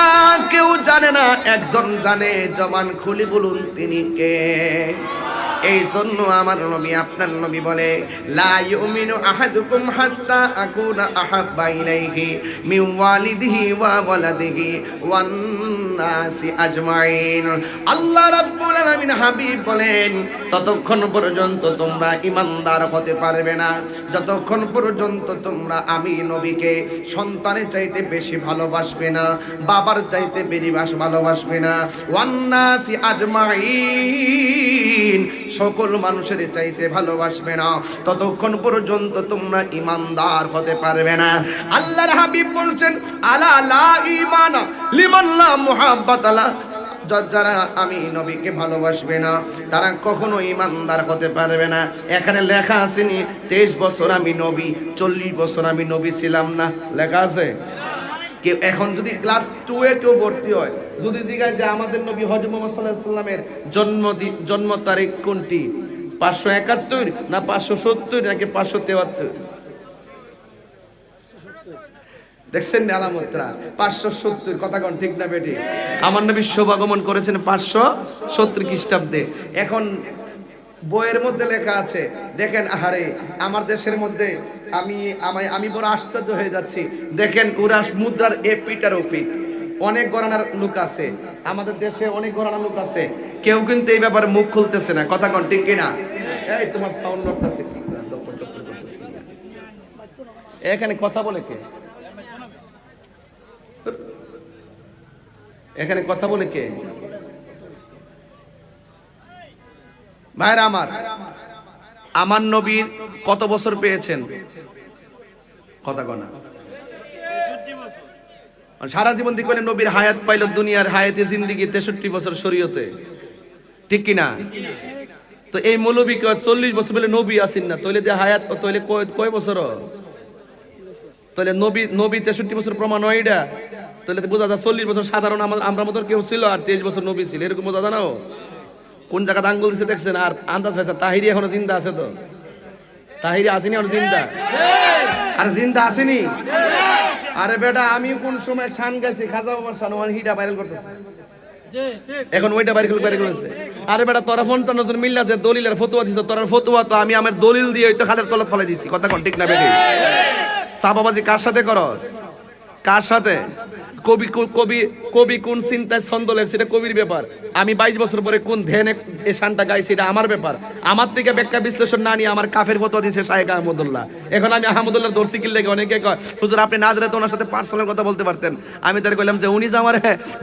কেউ জানে না একজন জানে, জবান খুলে বলুন তিনি কে? এই জন্য আমার নবী আপনার নবী বলে লা ইউমিনু আহাদুকুম হাত্তা আকুনা আহাব্বা ইলাইহি মিন ওয়ালিদিহি ওয়া ওয়ালাদিহি ওয়ান নাসি আজমাইন। আল্লাহ রাব্বুল আলামিন হাবিব বলেন ততক্ষণ পর্যন্ত তোমরা ঈমানদার হতে পারবে না যতক্ষণ পর্যন্ত তোমরা আমি নবীকে সন্তানের চাইতে বেশি ভালোবাসবে না, বাবার চাইতে বেশি ভালোবাসবে না, ওয়ান নাসি আজমাইন সকল মানুষের চাইতে ভালোবাসবে না, ততক্ষণ পর্যন্ত তোমরা ঈমানদার হতে পারবে না। আল্লাহর হাবিব বলছেন আলা লা ঈমানা লিমান লা মুহাব্বাতা লা, যারা আমি নবীকে ভালোবাসবে না তারা কখনো ঈমানদার হতে পারবে না। এখানে লেখা আসেনি 23 বছর আমি নবী, 40 বছর আমি নবী ছিলাম না, লেখা আছে? কেউ এখন যদি ক্লাস 2 এ কেউ ভর্তি হয়, যদি জিজ্ঞাসা যে আমাদের নবী হযরত মুহাম্মদ সাল্লাল্লাহু আলাইহি সাল্লামের জন্ম তারিখ কোনটি, 571 না 570 নাকি 573? দেখছেন না আলামতরা? 570 কথা কোন ঠিক না বেটি? আমার নবী শুভাগমন করেছেন 570 খ্রিস্টাব্দে। এখন বইয়ের মধ্যে লেখা আছে, দেখেন আহারে আমার দেশের মধ্যে আমি বড় আশ্চর্য হয়ে যাচ্ছি। দেখেন ওরা মুদ্রার এপিটার ওপিট অনেক গণনার লোক আছে, আমাদের দেশে অনেক গণনার লোক আছে, কেউ কিন্তু এই ব্যাপারে মুখ খুলতেছে না, কথা কোন ঠিক কিনা? এই তোমার সাউন্ড নড়তেছে কি? এখানে কথা বলে কে? এখানে কথা বলে কে? ভাইরা আমার নবীর কত বছর পেয়েছেন? কথা কনা সারা জীবন দিকে নবীর হায়াত পাইল, দুনিয়ার হায়াতে জিন্দিগি 63 বছর শরীয়তে, ঠিক কিনা? তো এই মৌলবী 40 বছর বলে নবী আসেন না, তইলে যে হায়াত তইলে কয় বছর? তাহলে নবী 63 বছর প্রমাণ হয় এটা? তাহলে বোঝা যায় 40 বছর সাধারণ আমরা মতো কেউ ছিল, আর 23 বছর নবী ছিল, এরকম বোঝা যায় না? কোন জায়গাতে আঙ্গুল দিছে দেখছেন? আর আন্দাজ হয়েছে তাহিরি এখনো জিন্দা আছে? তো তাহিরি আসেনি এখন জিন্দা? আর জিন্দা আসেনি? আরে বেটা আমি কোন সময় শান গাইছি, খাজা বাবার শান, ওয়ান হিটা ভাইরাল করতেছে এখন, ওইটা ভাইরাল করেছে। আরে বেটা তোরা 55 জন মিল্লা যে দলিলের ফতোয়া দিছ, তোর ফতোয়া তো আমি আমার দলিল দিয়ে ওই তো খালের তলাত ফেলে দিছি, কথা কোন ঠিক না বেটি? সাবাবাজি কার সাথে করস? কার সাথে? কবি কোন চিন্তায় ছন্দলের সেটা কবির ব্যাপার, আমি 22 বছর পরে কোন ধ্যানে এই শানটা গাইছি এটা আমার ব্যাপার। আমার থেকে ব্যাখ্যা বিশ্লেষণ না নিয়ে আমার কাফের ফতোয়া দিয়েছে শায়েখ আহমদুল্লাহ। এখন আমি আহমদুল্লাহর দর্শি কিল লেগে অনেকে কয় হুজুর আপনি না জানলে তো ওনার সাথে পার্সোনাল কথা বলতে পারতেন। আমি তার কইলাম যে উনি যে আমার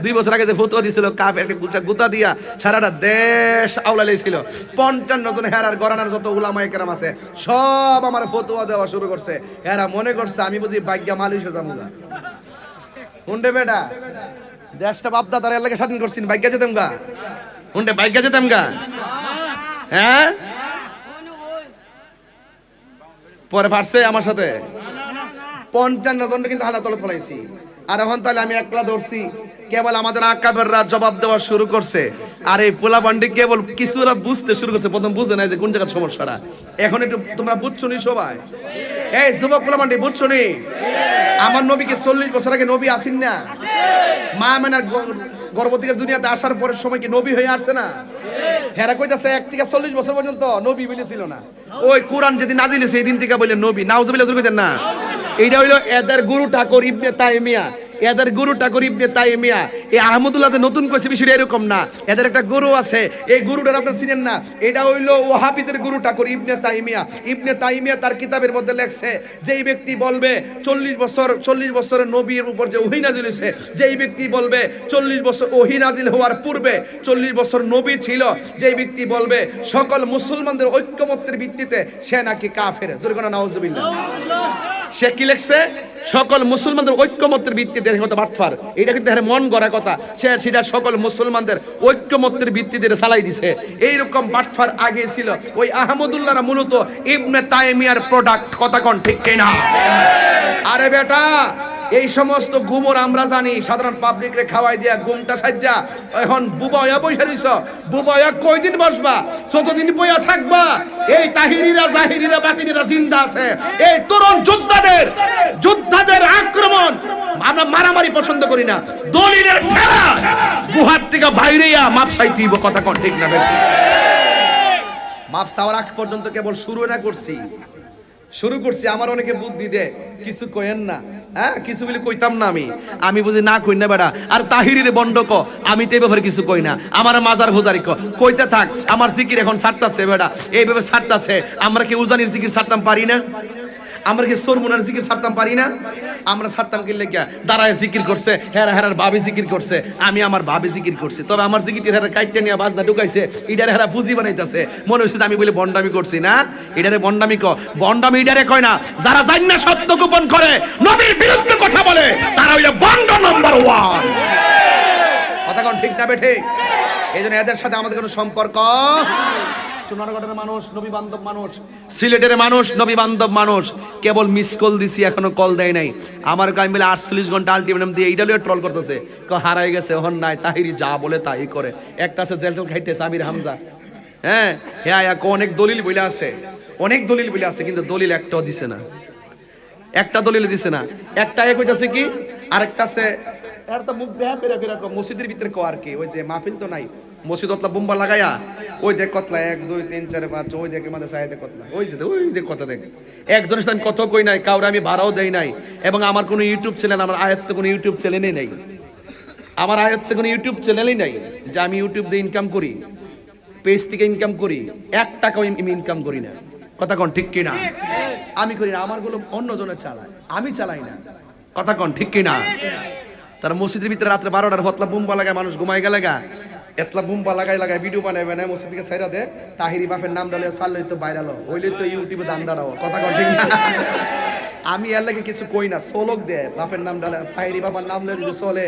2 বছর আগে যে ফতোয়া দিয়েছিল কাফেরকে গুতা দিয়া সারাটা দেশ আওলা লেছিল, 55 জন হেরার গরানার যত উলামায়ে কেরাম আছে সব আমার ফতোয়া দেওয়া শুরু করছে। এরা মনে করছে আমি বুঝি ভাগ্যা মালিশে যামুগা। হুন্ডে বেটা দেশটা বাপদা তার এলাকা স্বাধীন করছেন, ভাগ্যা যেতাম গা? হুন্ডে ভাগ্যা যেতাম গা? হ্যাঁ পরে পারছে আমার সাথে 55 জনকে কিন্তু হালা তলত ফলাইছি। আর এখন তাহলে আমি একলা ধরছি, কেবল আমাদের আকাবেররা জবাব দেওয়া শুরু করছে, আর এই পোলাপান্ডি কেবল কিছুরা বুঝতে শুরু করছে। প্রথম বুঝে নাই যে কোন জায়গার সমস্যাটা, এখন একটু তোমরা বুঝছো নি সবাই? এই যুবক পোলাপান্ডি বুঝছো নি? আমার নবীকে 40 বছর আগে নবী আসেন না? মা মেনার গর্ভ থেকে দুনিয়াতে আসার পরের সময় কি নবী হয়ে আসছে না? হেরা কইতাছে 1 থেকে 40 বছর পর্যন্ত নবী বলেছিল না। ওই কোরআন যেদিন নাজিল হয়েছে এই দিন থেকে বলে নবী। নাউজুবিল্লাহ জোরে কইতেন না? এইটা হইলো এদের গুরু ঠাকুর ইবনে তাইমিয়া, এদের গুরু ঠাকুর ইবনে তাইমিয়া। এই আহমদুল্লাহ যে নতুন কইছে বিষয়টা এরকম না, এদের একটা গুরু আছে, এই গুরুটার আপনারা চিনেন না? এটা হইলো ওয়াহাবিদের গুরু ঠাকুর ইবনে তাইমিয়া। ইবনে তাইমিয়া তার কিতাবের মধ্যে লেখছে, যেই ব্যক্তি বলবে 40 বছরের নবীর উপর যে ওহী নাজিল হয়েছে, যেই ব্যক্তি বলবে 40 বছর ওহী নাজিল হওয়ার পূর্বে 40 বছর নবী ছিল, যেই ব্যক্তি বলবে সকল মুসলমানদের ঐক্যমত্যের ভিত্তিতে, সে নাকি কাফের। জোরে কোন নাউজুবিল্লাহ। সে কি লেখছে? সকল মুসলমানদের ঐক্যমত্যের ভিত্তিতে হতে বাটফার। এটা কিন্তু মন গড়া কথা, সে সেটা সকল মুসলমানদের ঐক্যমত্যের ভিত্তিতে চালাই দিছে। এইরকম বাটফার আগে ছিল ওই আহমদুল্লাহরা মূলত ইবনে তাইমিয়ার প্রোডাক্ট। কথা কোন ঠিক কিনা? আরে বেটা, এই সমস্ত গুমর আমরা জানি, সাধারণ পাবলিক রে খাওয়াই দিয়া গুমটা সাজ্জা এখন বুবায়া বইসা রইছ। বুবায়া কয়দিন বসবা? যতদিন বইয়া থাকবা এই তাহিরিরা জাহিরিরা বাতিনিরা জিন্দা আছে। এই তরুণ যোদ্ধাদের আক্রমণ আমরা মারামারি পছন্দ করি না, দলিলের ঠেলা গুহার থেকে বাইরেয়া মাপ চাইতেইব। কথা কোন ঠিক না? মাপ চাওয়ার আগ পর্যন্ত কেবল শুরু করছি। আমার অনেকে বুদ্ধি দে, কিছু কইেন না। হ্যাঁ, কিছু বলে কইতাম না আমি বুঝি না কই না বেড়া। আর তাহিরিরে বন্ড ক, আমি তো এই ব্যাপারে কিছু কই না। আমার মাজার হুজারি কইতে থাক, আমার জিকির এখন ছাড়তাছে বেড়া, এইভাবে ছাড়তাছে। আমরা কি উজানির জিকির ছাড়তাম পারি না? আমরা কি সরমুনার জিকির ছাড়তাম পারি না? আমরা ছাড়তাম কি লেগে? দাঁড়ায় জিকির করছে, হেরার ভাবি জিকির করছে, আমি আমার ভাবি জিকির করছি। তবে আমার জিকির হেরা কাইটটা নিয়ে বাজনা ঢুকাইছে, এটারে হেরা পুঁজি বানাইতেছে। মনে হচ্ছে আমি বলে বন্ডামি করছি না? এটারে বন্ডামি বন্ডামি এটারে কয় না যারা জান্য সত্য গোপন করে, নবীর বিরুদ্ধে কথা বলে, তারা হইলো বন্ড নাম্বার 1। কথা কোন ঠিক না বেঠে? এই জন্য এদের সাথে আমাদের কোনো সম্পর্ক। সোনারগড়ের মানুষ নবী বান্ধব মানুষ, সিলেটের মানুষ নবী বান্ধব মানুষ। কেবল মিস কল দিছি, এখনো কল দেয় নাই। আমার গায়ে মিলে 48 ঘন্টা আলটিমেটাম দিয়ে এইটা ট্রল করতেছে, হারাই গেছে হন নাই, তাহিরি যা বলে তাই করে। একটা আছে জেলটল খাইতেছে আমির হামজা। হ্যাঁ হ্যাঁ, অনেক দলিল বলে আছে, কিন্তু দলিল একটাও দিছে না, একটা দলিল দিছে না। একটা কইতাছে কি, আরেকটা আছে এর তো মুখ বেয়া ফেরা ফেরা মসজিদের ভিতরে কো আর কি, ওই যে মাহফিল তো নাই, মসজিদ অতলা বোম্বা লাগায়া ওই দেখ কতলা 1 2 3 4 5 ওই দেখে মাঝে সাইডে দেখ কতলা, ওই দেখ কথা দেখ। একজনের সাথে আমি কত কই নাই, কাউরে আমি ভাড়াও দেই নাই। এবং আমার কোনো ইউটিউব চ্যানেল, আমার আয়ত্তে কোনো ইউটিউব চ্যানেলই নাই, আমার আয়ত্তে কোনো ইউটিউব চ্যানেলই নাই যে আমি ইউটিউব দিয়ে ইনকাম করি, পেজ থেকে ইনকাম করি। 1 টাকাও ইনকাম করি না। কথা কোন ঠিক কিনা? আমি করি না, আমারগুলো অন্যজনের চালায়, আমি চালাই না। কথা কোন ঠিক কিনা? তারা মসজিদের ভিতরে রাত্রে 12টার ফতলা বুম্বা লাগায়, মানুষ ঘুমাই গেলে গা এতলা বুম্বা লাগাই ভিডিও বানাইবে না, মসজিদ থেকে ছাইরা দে, তাহিরি বাপের নাম ডালে সারলেই তো ভাইরাল হইলে তো ইউটিউবে দান দাঁড়াও। কথা কোন ঠিক না? আমি এর লাগে কিছু কই না, সোলক দে বাপের নাম ডালে, তাহিরি বাবার নাম লইলে যদি চলে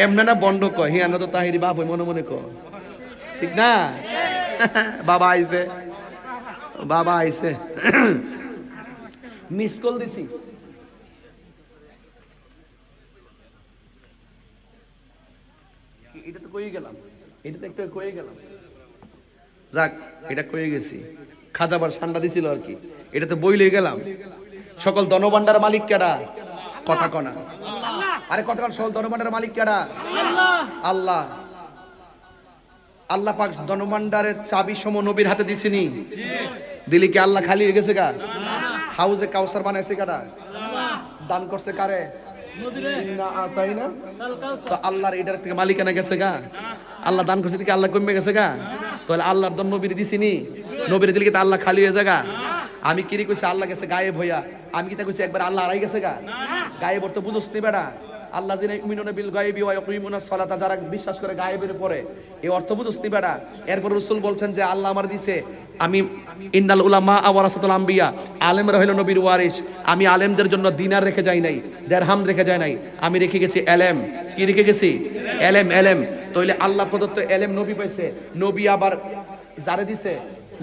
এমনে না বন্ধ কয়, হিয়ানো তো তাহিরি বাপ হই মনে মনে কয়, ঠিক না? বাবা আইছে মিস কল দিছি। এটা তো কই গেলাম, এটা তো একটু কই গেলাম, যাক এটা কই গেছি। খাজাবার ঠান্ডা দিছিল আর কি, এটা তো বই লই গেলাম। সকল ধনভাণ্ডার মালিক কেডা? কথা কনা আরে কথা কন, সকল ধনভাণ্ডার মালিক কেডা? আল্লাহ। আল্লাহ পাক ধনভাণ্ডারের চাবি সম নবীর হাতে দিছিনি? দিলি কি আল্লাহ খালি হয়ে গেছে গা? হাউজে কাউসার বানাইছে কারা? দান করছে কারে? তো আল্লাহর এটার থেকে মালিকানা গেছে গা? আল্লাহ দান করছে থেকে আল্লাহ কমে গেছে গা? তাহলে আল্লাহর দম নবীর দিছিনি? নবীর দিলে কি আল্লাহ খালি হয়ে যাগা? আমি কিরি কইছি আল্লাহ গেছে গায়েব হইয়া, আমি কি তা কইছি একবার আল্লাহ হারাই গেছে গা? গায়েব তো বুঝছ নি বেটা? আল্লাহ যিনি ইউমিনুনা বিল গায়বি ওয়া ইয়াকুমুনাস সালাতা, যারা বিশ্বাস করে গায়েবের উপরে, এই অর্থ বুঝছ নি বেটা? এরপর রাসূল বলছেন যে আল্লাহ আমার দিছে, আমি ইন্নাল উলামা ওয়ারাসাতুল আম্বিয়া, আলেমরা হলো নবীর ওয়ারিস। আমি আলেমদের জন্য দিনার রেখে যাই নাই, দিরহাম রেখে যাই নাই, আমি রেখে গেছি এলেম। কি রেখে গেছি? এলেম। তাইলে আল্লাহ প্রদত্ত এলেম নবী পাইছে, নবী আবার যারে দিছে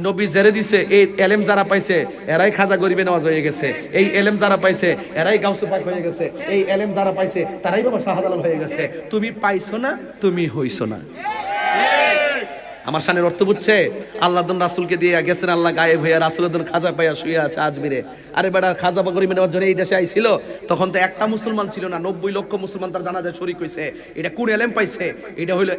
নবী জেরে দিছে, এই এলেম যারা পাইছে এরাই খাজা গরিবে নওয়াজ হয়ে গেছে, এই এলেম যারা পাইছে এরাই গাউসে পাক হয়ে গেছে, এই এলেম যারা পাইছে তারাই বাবা শাহজালাল হয়ে গেছে। তুমি পাইছো না, তুমি হইছো না। আমার শানের অর্থ বুঝছে? আল্লাহ রাসূলকে দিয়ে গেছেন, আল্লাহ গায়েব হইয়া রাসূলের খাজা পাইয়া শুয়ে আছে আজমিরে। আরে বেটা, খাজা বা গরিবে নেওয়ার জন্য এই দেশে আইছিল, তখন তো একটা মুসলমান ছিল না, 90 লক্ষ মুসলমান তার জানাজায় শরীক হইছে। এটা কোন এলেম পাইছে? এটা হইলো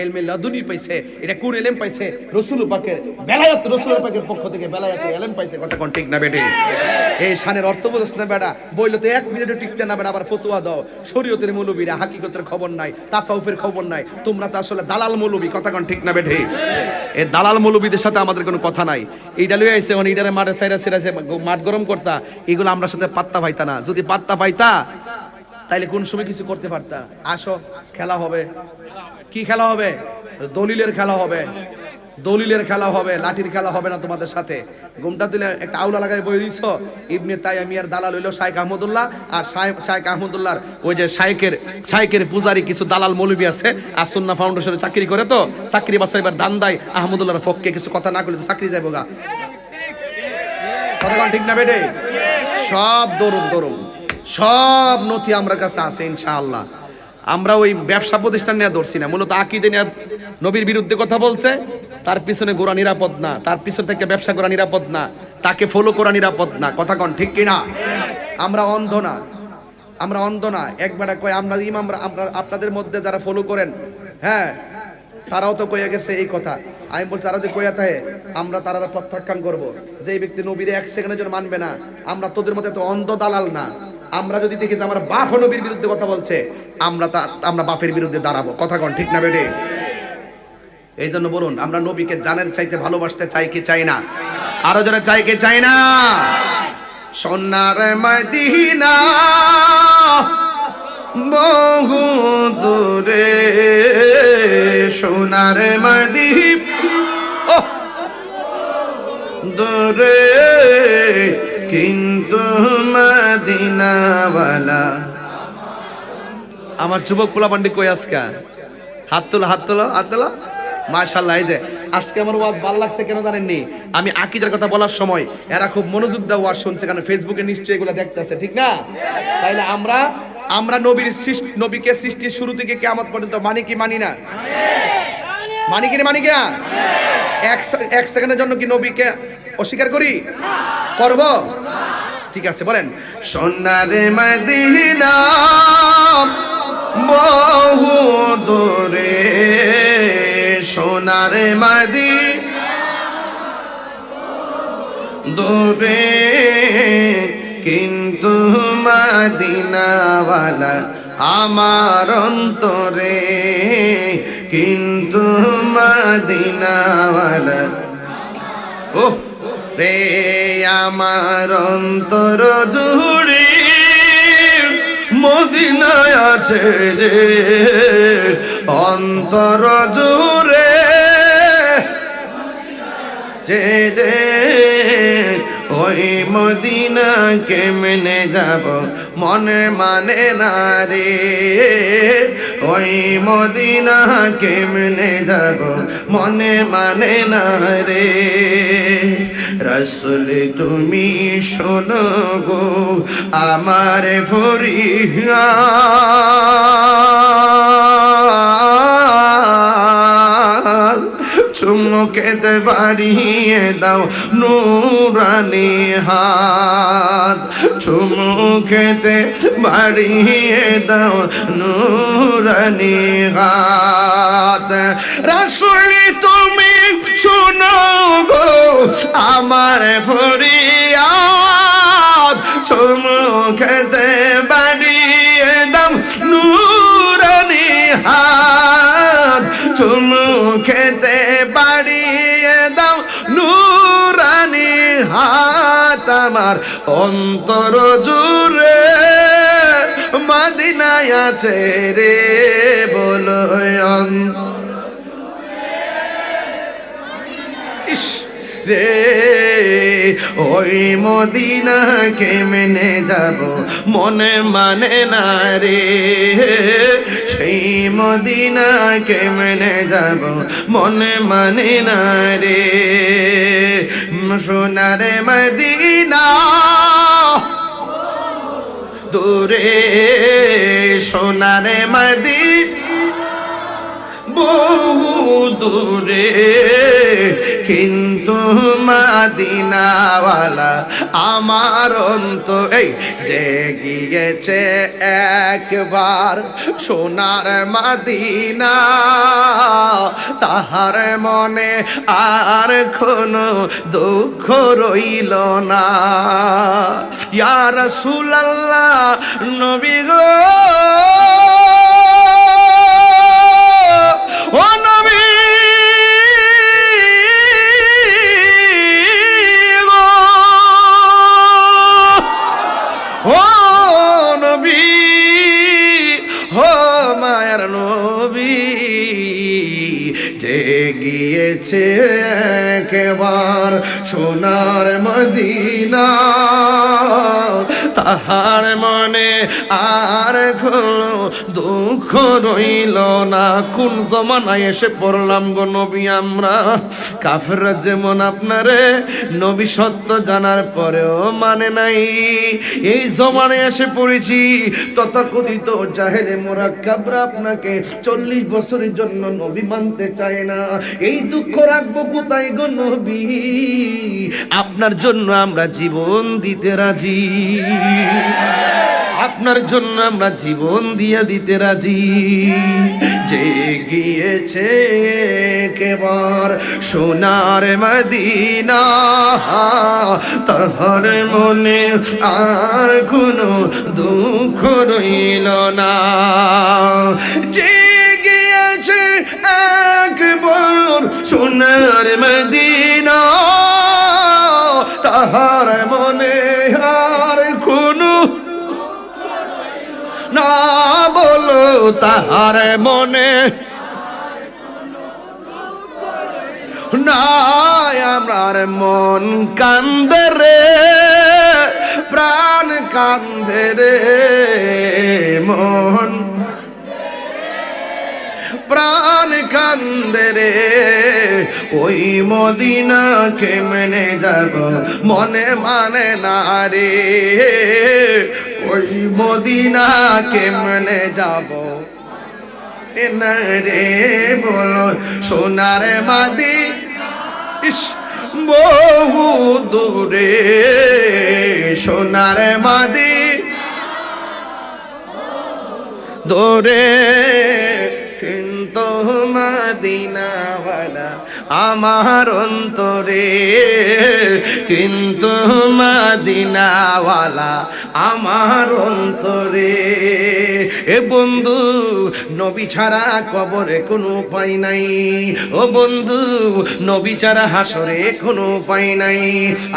এলমে লাদুনি পাইছে। এটা কোন এলেম পাইছে? রাসূল পাকের বেলায়েত, রাসূল পাকের পক্ষ থেকে বেলায়েতের এলেম পাইছে। কথা কোন ঠিক না বেটে? এই শানের অর্থ বুঝছ না বেটা? বইলো তো 1 মিনিটও টিকতে না বেটা, আবার ফতোয়া দাও। শরীয়তের মৌলবীরা হাকিকতের খবর নাই, তাসাউফের খবর নাই, তোমরা তো আসলে দালাল মৌলবী। কথা কোন ঠিক না বেটে? এই দালাল মৌলবীদের সাথে আমাদের কোনো কথা নাই। এইটা লইয়া আইছে মানে এইটারে মাঠে সাইরা সিরাছে মাঠ গরম করতা, এগুলো আমরা সাথে পাত্তা পাইতা না। যদি পাত্তা পাইতা তাইলে কোন সময় কিছু করতে পারতা। আসো, খেলা হবে। কি খেলা হবে? দলিলের খেলা হবে, দলিলের খেলা হবে, লাঠির খেলা হবে না তোমাদের সাথে। ঘুমটা দিলে একটা আউলা লাগাই বই দিছ, ইবনে তাইমিয়ার দালাল হইলো শাইখ আহমদুল্লাহ, আর শাইখ আহমদুল্লাহর ওই যে শাইখের পূজারি কিছু দালাল মৌলবী আছে, আর সুন্নাহ ফাউন্ডেশনে চাকরি করে, তো চাকরি বাছাইবার দান দেয় আহমদুল্লাহর পক্ষে। কিছু কথা না করলে তো চাকরি যাইব গা। কথা ঠিক না বেটে? সব দরুম সব নথি আমার কাছে আছে ইনশাআল্লাহ। আমরা ওই ব্যবসা প্রতিষ্ঠান নিয়ে ধরছি না, মূলত আকীদা নিয়ে। নবীর বিরুদ্ধে কথা বলছে, তার পিছনে গোড়া নিরাপদ না, তার পিছন থেকে ব্যবসা করা নিরাপদ না, তাকে ফলো করা নিরাপদ না। কথা কন ঠিক কিনা? আমরা অন্ধ না, আমরা অন্ধ না। একবার কয় আমরা ইমামরা, আমরা আপনাদের মধ্যে যারা ফলো করেন, হ্যাঁ তারাও তো কইয়া গেছে এই কথা। আমি বলছি তারা যে কইয়া থাকে, আমরা তারা প্রত্যাখ্যান করব। যে ব্যক্তি নবীর 1 সেকেন্ডের জন্য মানবে না, আমরা তোদের মধ্যে তো অন্ধ দালাল না। আমরা যদি দেখি যে আমার বাপ নবীর বিরুদ্ধে কথা বলছে, আমরা বাপের বিরুদ্ধে দাঁড়াবো। কথা কন ঠিক না বেটে? এই জন্য বলুন, আমরা নবীকে জানের চাইতে ভালোবাসতে চাই কি চাই না? আরো যারা চাই কি চাই না? সোনার মদিনা বহু দূরে, সোনার মদিনা দূরে, কিন্তু মদিনাওয়ালা। আমার যুবক পোলাপান্ডি কই আজকা? হাত তোলা, হাত তোলা, হাত তোলা। মাশাআল্লাহ। এই যে আজকে আমার ওয়াজ ভালো লাগছে কেন জানেননি? আমি আকীদার কথা বলার সময় এরা খুব মনোযোগ দিয়ে ওয়াজ শুনছে, কারণ ফেসবুকে নিশ্চয়ই এগুলো দেখতেছে, ঠিক না? তাইলে আমরা নবীকে সৃষ্টির শুরু থেকে কিয়ামত পর্যন্ত মানি কি মানি না? মানি কি না? এক সেকেন্ডের জন্য কি নবীকে অস্বীকার করি? করব? ঠিক আছে, বলেন সোনার মদিনা বহু দূরে, সোনার মদিনা দূরে, কিন্তু মদিনাওয়ালা আমার অন্তরে, কিন্তু মদিনাওয়ালা ও রে আমার অন্তর জুড়ে মদিনায় আছে রে, অন্তর জুড়ে রে। ওই মদিনা কেমনে যাব মনে মানে না রে, ওই মদিনা কেমনে যাব মনে মানে না রে। রাসূল তুমি শোনো গো আমার ফরিয়াদ, চুমুকেতে বাড়িয়ে দাও নূরানি হাত, চুমুকেতে বাড়িয়ে দাও নূরানি হাত। রাসূল তুমি শোনো গো আমার ফরিয়াদ, চুমুকেতে বাড়িয়ে দাও নূরানি হাত, চুমুকেতে বাড়িয়ে দাও নূরানি হাত। আমার অন্তর জুড়ে মদিনায় আছে রে, বলো ইস রে। ওই মদিনা কেমনে যাব মনে মানে না রে, সেই মদিনা কেমনে যাব মনে মানে না রে। সোনার মদিনা দূরে সোনার মদিনা বহু দূরে কিন্তু মদিনাওয়ালা আমার অন্তর এই যে গিয়েছে একবার সোনার মদিনা তাহার মনে আর কোনো দুঃখ রইল না ইয়া রাসূলুল্লাহ নবী গো ও নবী গো ও নবী ও মায়ার নবী যে গিয়েছে একবার সোনার মদিনা তাহার মনে আর কোনো দুঃখ রইল না। কোন জমানায় এসে পড়লাম গো নবী আমরা? কাফেররা যেমন আপনারে নবী সত্য জানার পরেও মানে নাই, এই জমানায় এসে পড়েছি তথাকথিত জাহেলে মুরাক্কাবরা আপনাকে 40 বছরের জন্য নবী মানতে চায় না। এই দুঃখ রাখবো কোথায় গো নবী? আপনার জন্য আমরা জীবন দিতে রাজি, আপনার জন্য আমরা জীবন দিয়ে দিতে রাজি। যে গিয়েছে কেবার সোনার মদিনা তাহার মনে আর কোনো দুঃখ রইল না। যে গিয়েছে একবার সোনার মদিনা তাহার মনে আর কোনো না বলো তাহার মনে না আমার মন কান্দে রে প্রাণ কান্দে রে মন প্রাণ কান্দে রে ওই মদিনা কেমনে যাব মনে মানে না রে ওই মদিনা কেমনে যাব না রে বলো সোনার মাদি ইস বহু দূরে সোনার মাদি দূরে কিন্তু মদিনাওয়ালা আমার অন্তরে কিন্তু মদিনাওয়ালা আমার অন্তরে। এ বন্ধু নবী ছাড়া কবরে কোনো উপায় নাই, ও বন্ধু নবী ছাড়া হাসরে কোনো উপায় নাই।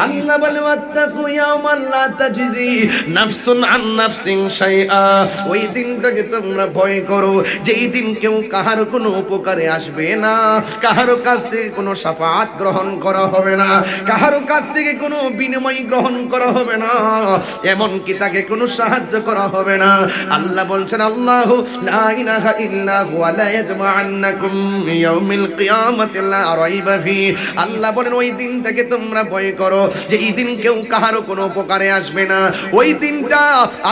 আল্লাহ বলে ওয়াত্তাকু ইয়াওমান লা তাজজি নাফসুন আন নাফসিন শাইআ, ওই দিনটাকে তোমরা ভয় করো যেই দিন কেউ কাহার কোনো উপকারে আসবে না, কাহার কাছ থেকে কোনো শাফাআত গ্রহণ করা হবে না, কাহার কাছ থেকে কোনো বিনিময় গ্রহণ করা হবে না, এমন কি তাকে কোনো সাহায্য করা হবে না। আল্লাহ বলছেন আল্লাহু লা ইলাহা ইল্লা হুয়া লা ইয়াজমাআন্নাকুম ইয়াউমিল কিয়ামাতি লা রাইবা ফি। আল্লাহ বলেন ওই দিনটাকে তোমরা ভয় করো যেই দিন কেউ কাহার কোনো উপকারে আসবে না, ওই দিনটা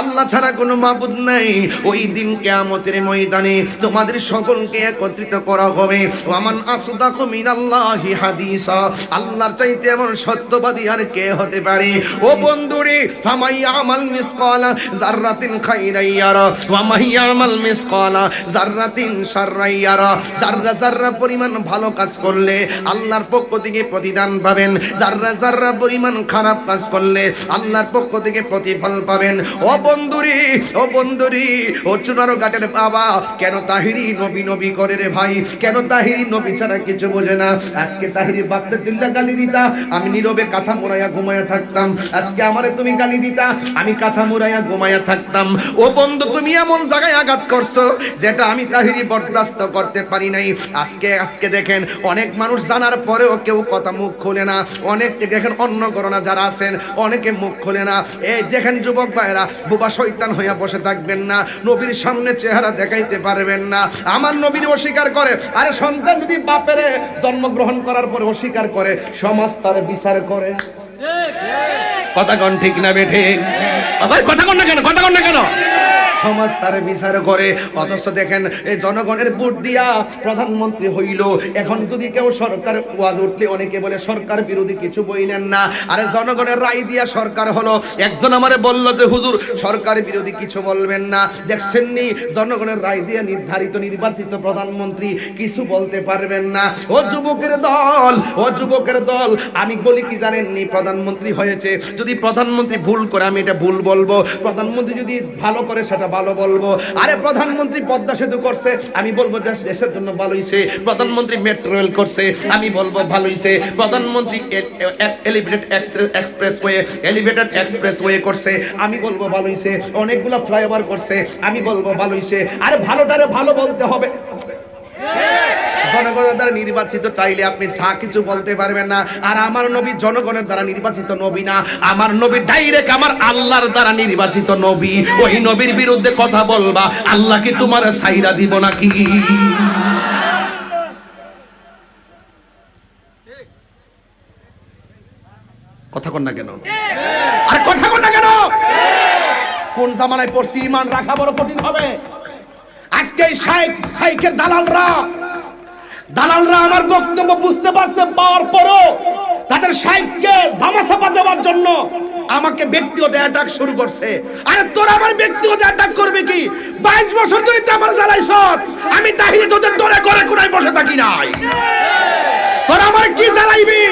আল্লাহ ছাড়া কোনো মাবুদ নাই, ওই দিন কিয়ামতের ময়দানে তোমাদের সকলকে একত্রিত করা হবে। ওয়ামান আসদাকু মিনাল্লাহি হাদিসা, আল্লাহর চাইতে এমন সত্যবাদী আর কে হতে পারে? ও বন্ধুরে ফামাই আমাল মিসকালা যাররাতিন খাইরান ইয়ারা ওয়া মাইয়ামাল মিসকালা যাররাতিন শাররান ইয়ারা। যাররা যাররা পরিমাণ ভালো কাজ করলে আল্লাহর পক্ষ থেকে প্রতিদান পাবেন, যাররা যাররা পরিমাণ খারাপ কাজ করলে আল্লাহর পক্ষ থেকে প্রতিফল পাবেন। ও বন্ধুরে ও বন্ধুরে ও চুনারো ঘাটের বাবা, কেন তাহিরি নবী নবী করে রে ভাই? কেন তাহিরি নবী ছাড়া কিছু বোঝে না? আজকে তাহিরি বাপটা দিল্লা গালি দিতা, আমি নীরবে কাঁথা মোড়াইয়া ঘুমাইয়া থাকতাম। আজকে আমারে তুমি গালি দিতা, আমি কাঁথা মুড়াইয়া ঘুমাইয়া থাকতাম। ও বন্ধু, তুমি এমন জায়গায় আঘাত করছো যেটা আমি তাহিরি বরদাস্ত করতে পারি নাই। আজকে দেখেন অনেক মানুষ জানার পরেও কেউ কথা মুখ খোলে না। অনেক দেখেন অন্য করোনা যারা আছেন অনেকে মুখ খোলে না। এই দেখেন যুবক ভাইরা, বোবা শয়তান হইয়া বসে থাকবেন না, নবীর সামনে চেহারা দেখাইতে পারবেন না। আমার নবীর অস্বীকার করে। আরে সন্তান যদি বাপের জন্মগ্রহণ করার পরে অস্বীকার করে, সমাজ তার বিচার করে। কথা কোন ঠিক না বেঠে? কথা কোন না কেন? কথা কোন না কেন? সমাজ তার বিচার করে। অথচ দেখেন এই জনগণের ভোট দিয়া প্রধানমন্ত্রী হইল। এখন যদি কেউ সরকার ওয়াজ উঠলে অনেকে বলে সরকার বিরোধী কিছু বইলেন না। আরে জনগণের রায় দিয়া সরকার হলো। একজন আমারে বলল যে হুজুর সরকার বিরোধী কিছু বলবেন না। দেখছেন নি জনগণের রায় দিয়ে নির্ধারিত নির্বাচিত প্রধানমন্ত্রী, কিছু বলতে পারবেন না। ও যুবকের দল, ও যুবকের দল, আমি বলি কি জানেন নি, প্রধানমন্ত্রী হয়েছে, যদি প্রধানমন্ত্রী ভুল করে আমি এটা ভুল বলবো, প্রধানমন্ত্রী যদি ভালো করে সেটা ভালো বলবো। আরে প্রধানমন্ত্রী পদ্মা সেতু করছে, আমি বলবো দেশের জন্য ভালো হইছে। প্রধানমন্ত্রী মেট্রো রেল করছে, আমি বলবো ভালো হইছে। প্রধানমন্ত্রী এলিভেটেড এক্সপ্রেসওয়ে করছে, আমি বলবো ভালো হইছে। অনেকগুলো ফ্লাইওভার করছে, আমি বলবো ভালো হইছে। আরে ভালোটারে ভালো বলতে হবে। জনগণের দ্বারা নির্বাচিত চাইলে আপনি যা কিছু বলতে পারবেন না। আর আমার নবী জনগণের দ্বারা নির্বাচিত নবী না, আমার নবী ডাইরেক্ট আমার আল্লাহর দ্বারা নির্বাচিত নবী। ওই নবীর বিরুদ্ধে কথা বলবা, আল্লাহ কি তোমার সাইরা দিব নাকি? কথা কন না কেন? আর কথা কন না কেন? কোন জামানায় পড়ছি? ঈমান রাখা বড় কঠিন হবে। আজকে এই শাইখের দালালরা আমার বক্তব্য বুঝতে পারছে, পাওয়ার পরও তাদের শাইখকে ধামাচাপা দেওয়ার জন্য আমাকে ব্যক্তিগত অ্যাটাক শুরু করছে। আরে তোরা আমার ব্যক্তিগত অ্যাটাক করবে কি? 22 বছর ধরে তো আমার জ্বালাইছ। আমি তাহিরি তোদের দরে করে কোনায় বসে থাকি নাই। তোরা আমার কি জ্বালাইবি?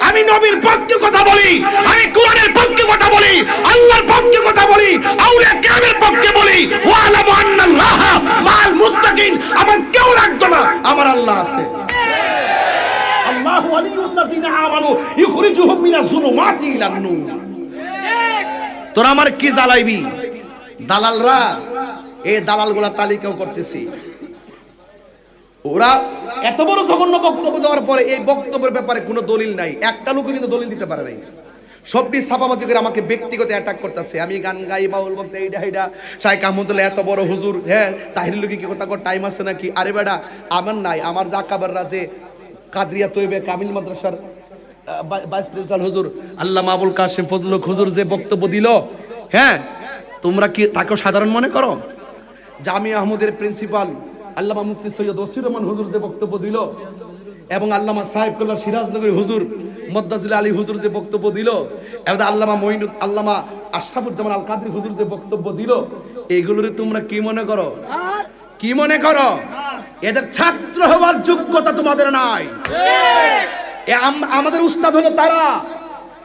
আমি নবীর পক্ষে কথা বলি, আমি কোরআনের পক্ষে কথা বলি, আল্লাহর পক্ষে কথা বলি, আউলিয়া কিরামের পক্ষে বলি। ওয়া আলামু আন্নাল্লাহ মাল মুত্তাকিন। আমার কেউ রাখতো না, আমার আল্লাহ আছে। আল্লাহু ওয়ালিয়ুল্লাযিনা আমানু ইখরিজুহুম মিনাজ যুলুমাতি ইলান নূর। তোরা আমার কি জ্বালাইবি? দালালরা, এই দালালগুলা তালিকাও করতেছি। ওরা এত বড় জঘন্য বক্তব্য দেওয়ার পরে এই বক্তব্যের ব্যাপারে কোনো দলিল নাই, একটা লোকও কিন্তু দলিল দিতে পারে নাই। সবটি ছাপাবাজি করে আমাকে ব্যক্তিগত অ্যাটাক করতেছে। আমি গান গাই, বাউল বলতে এইটা শাইখ আহমদুল্লাহ এত বড় হুজুর, হ্যাঁ তাহিরুল কি কথা কর টাইম আছে নাকি? আরে বেটা আমার নাই, আমার জাকাবাররা যে কাদরিয়া তৈবে কামিল মাদ্রাসার ভাইস প্রিন্সিপাল হুজুর আল্লামা আবুল কাসেম ফজলুল হক হুজুর যে বক্তব্য দিল, হ্যাঁ তোমরা কি তাকেও সাধারণ মনে করো? জামিয়া আহমদের প্রিন্সিপাল আল্লামা মুফতি সৈয়দ ওসির রহমান হুজুর যে বক্তব্য দিল, এবং আল্লামা সাহেবুল্লাহ সিরাজনগরী হুজুর মদ্দাজুল আলী হুজুর যে বক্তব্য দিল, এবং আল্লামা আশরাফুজ্জামান আল কাদরি হুজুর যে বক্তব্য দিল, এগুলোরে তোমরা কি মনে করো? কি মনে করো? এদের ছাত্র হওয়ার যোগ্যতা তোমাদের নাই। আমাদের উস্তাদ হলো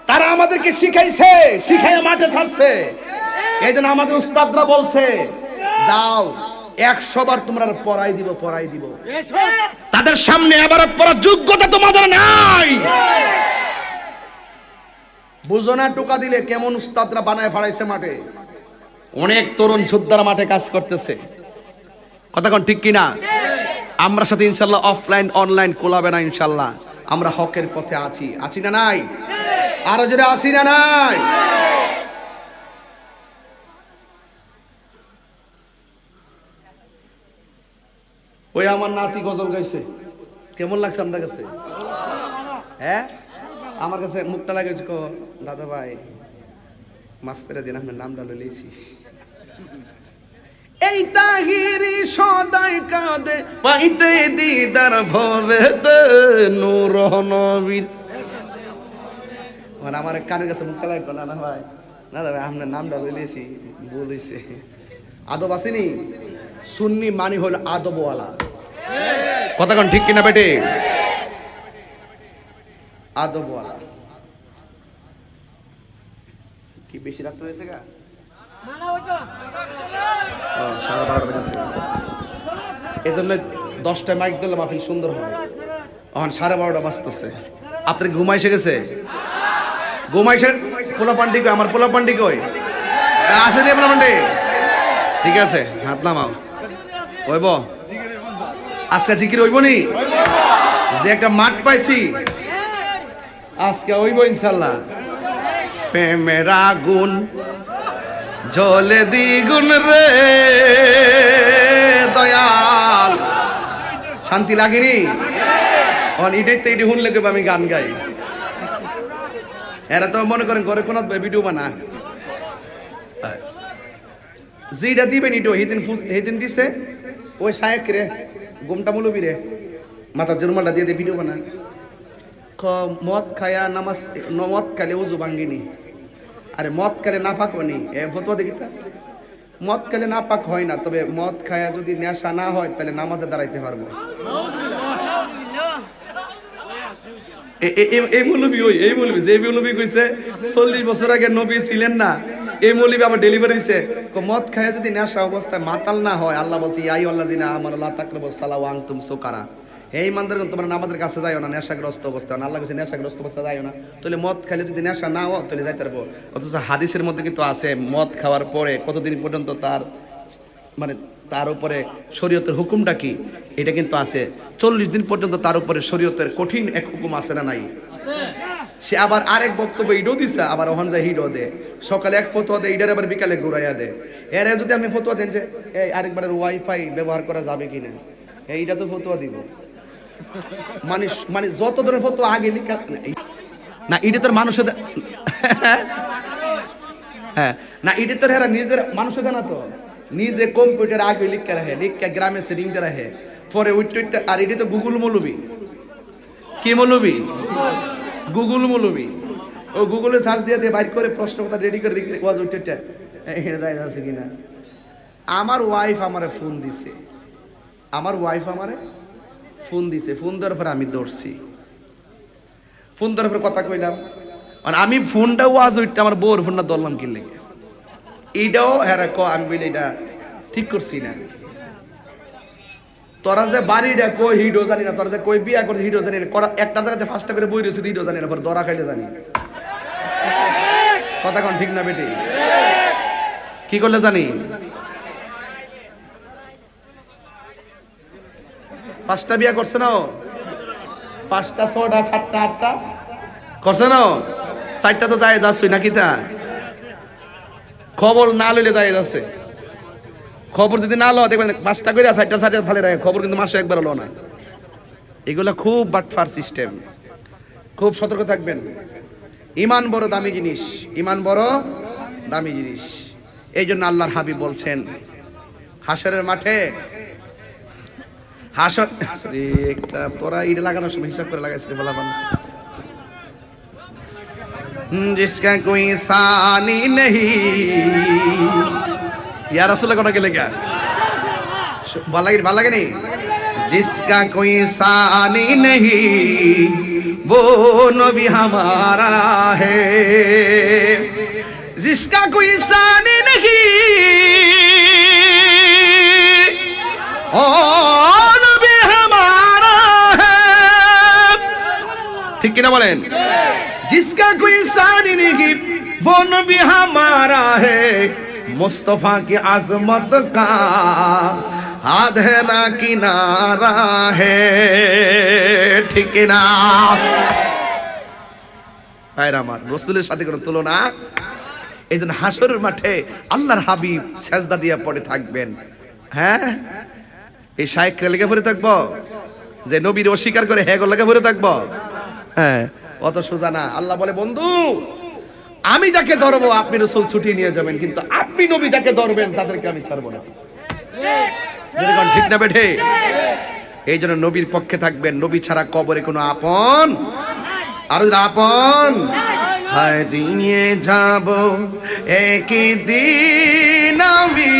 তারা আমাদেরকে শিখাইছে, শিখাইয়া মাঠে ছাড়ছে। এই জন্য আমাদের উস্তাদরা বলছে যাও 100 বার তোমরা পড়াই দিব। তাদের সামনে আবার পড়ার যোগ্যতা তোমাদের নাই। বুঝো না টোকা দিলে কেমন উস্তাদরা বানায় ফাড়াইছে মাঠে। অনেক তরুণ যোদ্ধারা মাঠে কাজ করতেছে। কথা কোন ঠিক কিনা? আমরা সাথে ইনশাল্লাহ অফলাইন অনলাইন কোলাবে না ইনশাল্লাহ। আমরা হকের পথে আছি না নাই? আরো জোরে আছি না নাই? ওই আমার নাতি গজল গাইছে, কেমন লাগছে আপনার কাছে? হ্যাঁ আমার কাছে মুখটা লাগেছে, দাদা ভাই মাফ করে দিন, আপনার নামটা লইছি। এই তাহিরি সদাই কাঁদে পাইতে দিদার ভবেতে নূর নবীর। মানে আমার কানের কাছে মুখটা লাগে, না ভাই না দাদা ভাই আপনার নামটা লইছি, বলেছে। আদব আসেনি? সুন্নি মানি হল আদবওয়ালা। কথা কোন ঠিক কিনা বেটে? আদবওয়ালা। কি বেশি রাত হয়েছে গা? এই জন্য 10টায় মাইক দিলে মাহফিল সুন্দর হবে। এখন 12:30 বাজতেছে। আপনার ঘুমাইছে গেছে? ঘুমাইছে? পোলা পান্ডি কই? আমার পোলা পান্ডি কই? আছে রে বলমন্ডে ঠিক আছে হাত নামাও হইব আজকে জিকির হইব নি যে একটা মাঠ পাইছি আজকে হইব ইনশাআল্লাহ প্রেমের আগুন জ্বলে দ্বিগুণ রে দয়াল শান্তি লাগেনি এটাই তো এটি শুনলে আমি গান গাই এরা তো মনে করেন ঘরে কোনো ভিডিও বানা যেটা দিবেন ইটো সেদিন দিছে ওই সাহেক রে গোমটা মৌলবি রে মাথার জরুমালটা দিয়ে দিয়ে ভিডিও বানা মদ খায়া নামাজ মদ খালে উজু ভাঙ্গিনি আরে মদ খালে নাফাক হয়নি এ ফতোয়া দেখি তা মদ খালে নাপাক হয় না তবে মদ খায়া যদি নেশা না হয় তাহলে নামাজে দাঁড়াইতে পারবো এই মৌলবি যে মৌলবি কইছে 40 বছর আগে নবী ছিলেন না এই মৌলবি আবার ডেলিভারি দিছে মদ খায়া যদি নেশা অবস্থায় মাতাল না হয় আল্লাহ বলছে ইয়া আইয়ুহাল্লাযিনা আমানু লা তাকরাবুস সালাহ ওয়া আনতুম সুকারা হে ইমানদারগণ তোমরা নামাজের কাছে যাইও না নেশাগ্রস্ত অবস্থায় আল্লাহ বলছে নেশাগ্রস্ত অবস্থায় যাইও না তাহলে মদ খাইলে যদি নেশা না হয় তাহলে যাইতে পারবো অথচ হাদিসের মধ্যে কিন্তু আছে মদ খাওয়ার পরে কতদিন পর্যন্ত তার মানে তার উপরে শরীয়তের হুকুমটা কি এটা কিন্তু আছে 40 দিন পর্যন্ত তার উপরে শরীয়তের কঠিন এক হুকুম আছে না নাই সে আবার আরেক বক্তব্য ইডো দিছে আবার ওখান যায় হিডো দে সকালে এক ফতোয়া দে ইডার আবার বিকালে ঘুরাইয়া দে এর যদি আপনি ফতোয়া দেন যে এই আরেকবারের ওয়াইফাই ব্যবহার করা যাবে কিনা এইটা তো ফতোয়া দিব মানে যত ধরনের ফতোয়া আগে লিখা না এটা তোর মানুষের হ্যাঁ না এটা তোর হেরা নিজের মানুষের না তো নিজে কম্পিউটার আগে লিখে রাখে লিখে গ্রামে সেটিং দিয়ে রাখে পরে উইটটা আর এটা তো গুগল মৌলবি কি মৌলবি গুগল মৌলবি ও গুগলে সার্চ দিয়ে বাইর করে প্রশ্ন কথা রেডি করে ওয়াজ উইটটা এখানে যায় আছে কিনা আমার ওয়াইফ আমারে ফোন দিছে ফোন দেওয়ার পরে আমি দৌড়ছি ফোন দেওয়ার পরে কথা কইলাম আর আমি ফোনটা ওয়াজ উইটটা আমার বউর ফোনটা ধরলাম কি লেগে এইটাও হ্যাঁ আমি বলি এটা ঠিক করছি না তোরা যে বাড়িটা কই হিডো জানি না তোরা যে কই বিয়া করছে হিডো জানি না একটা জায়গায় ফার্স্টটা করে বই রয়েছে হিডো জানি না পরে দরা খাইলে জানি কথা কোন ঠিক না বেটি কি করলে জানি 5টা বিয়া করছে না 5টা 6টা 7টা 8টা করছে না 4টা তো যায় যাচ্ছই নাকি তা খবর না লইলে যায় যাচ্ছে খবর যদি না লো দেখবেন 5টা করে 4টা 4টা ফালে রাখে খবর কিন্তু মাসে একবার লো না এগুলা খুব বাটফার সিস্টেম খুব সতর্ক থাকবেন ঈমান বড় দামি জিনিস এই জন্য আল্লাহর হাবিব বলছেন হাসরের মাঠে হাসর একটা তোরা ইট লাগানোর সময় হিসাব করে লাগাইছিস বলাবান जिसका कोई सानी नहीं या रसूल को ना क्या बाला नहीं जिसका कोई सानी नहीं वो नबी हमारा है जिसका कोई सानी नहीं ओ नबी हमारा है ठीक ना बोलें जिसका कोई सानी नहीं वो नबी हमारा है मुस्तफा की आजमत का हाथ है ना किनारा है ठीक ना আমার রাসূলের সাথে কোনো তুলনা এইজন্য হাসরের মাঠে আল্লাহর হাবিব সেজদা দিয়ে পড়ে থাকবেন হ্যাঁ এই শায়েখরা লেগে পড়ে থাকবো যে নবীর অস্বীকার করে হ্যাঁ লেগে পড়ে থাকবো হ্যাঁ অত সোজা না আল্লাহ বলে বন্ধু আমি যাকে ধরবো আপনি রাসূল ছুটিয়ে নিয়ে যাবেন কিন্তু আপনি নবী যাকে ধরবেন তাদেরকে আমি ছাড়বো না ঠিক না বেঠে এই জন্য নবীর পক্ষে থাকবেন নবী ছাড়া কবরে কোনো আপন আর আপন হারিয়ে যাব একদিন আমি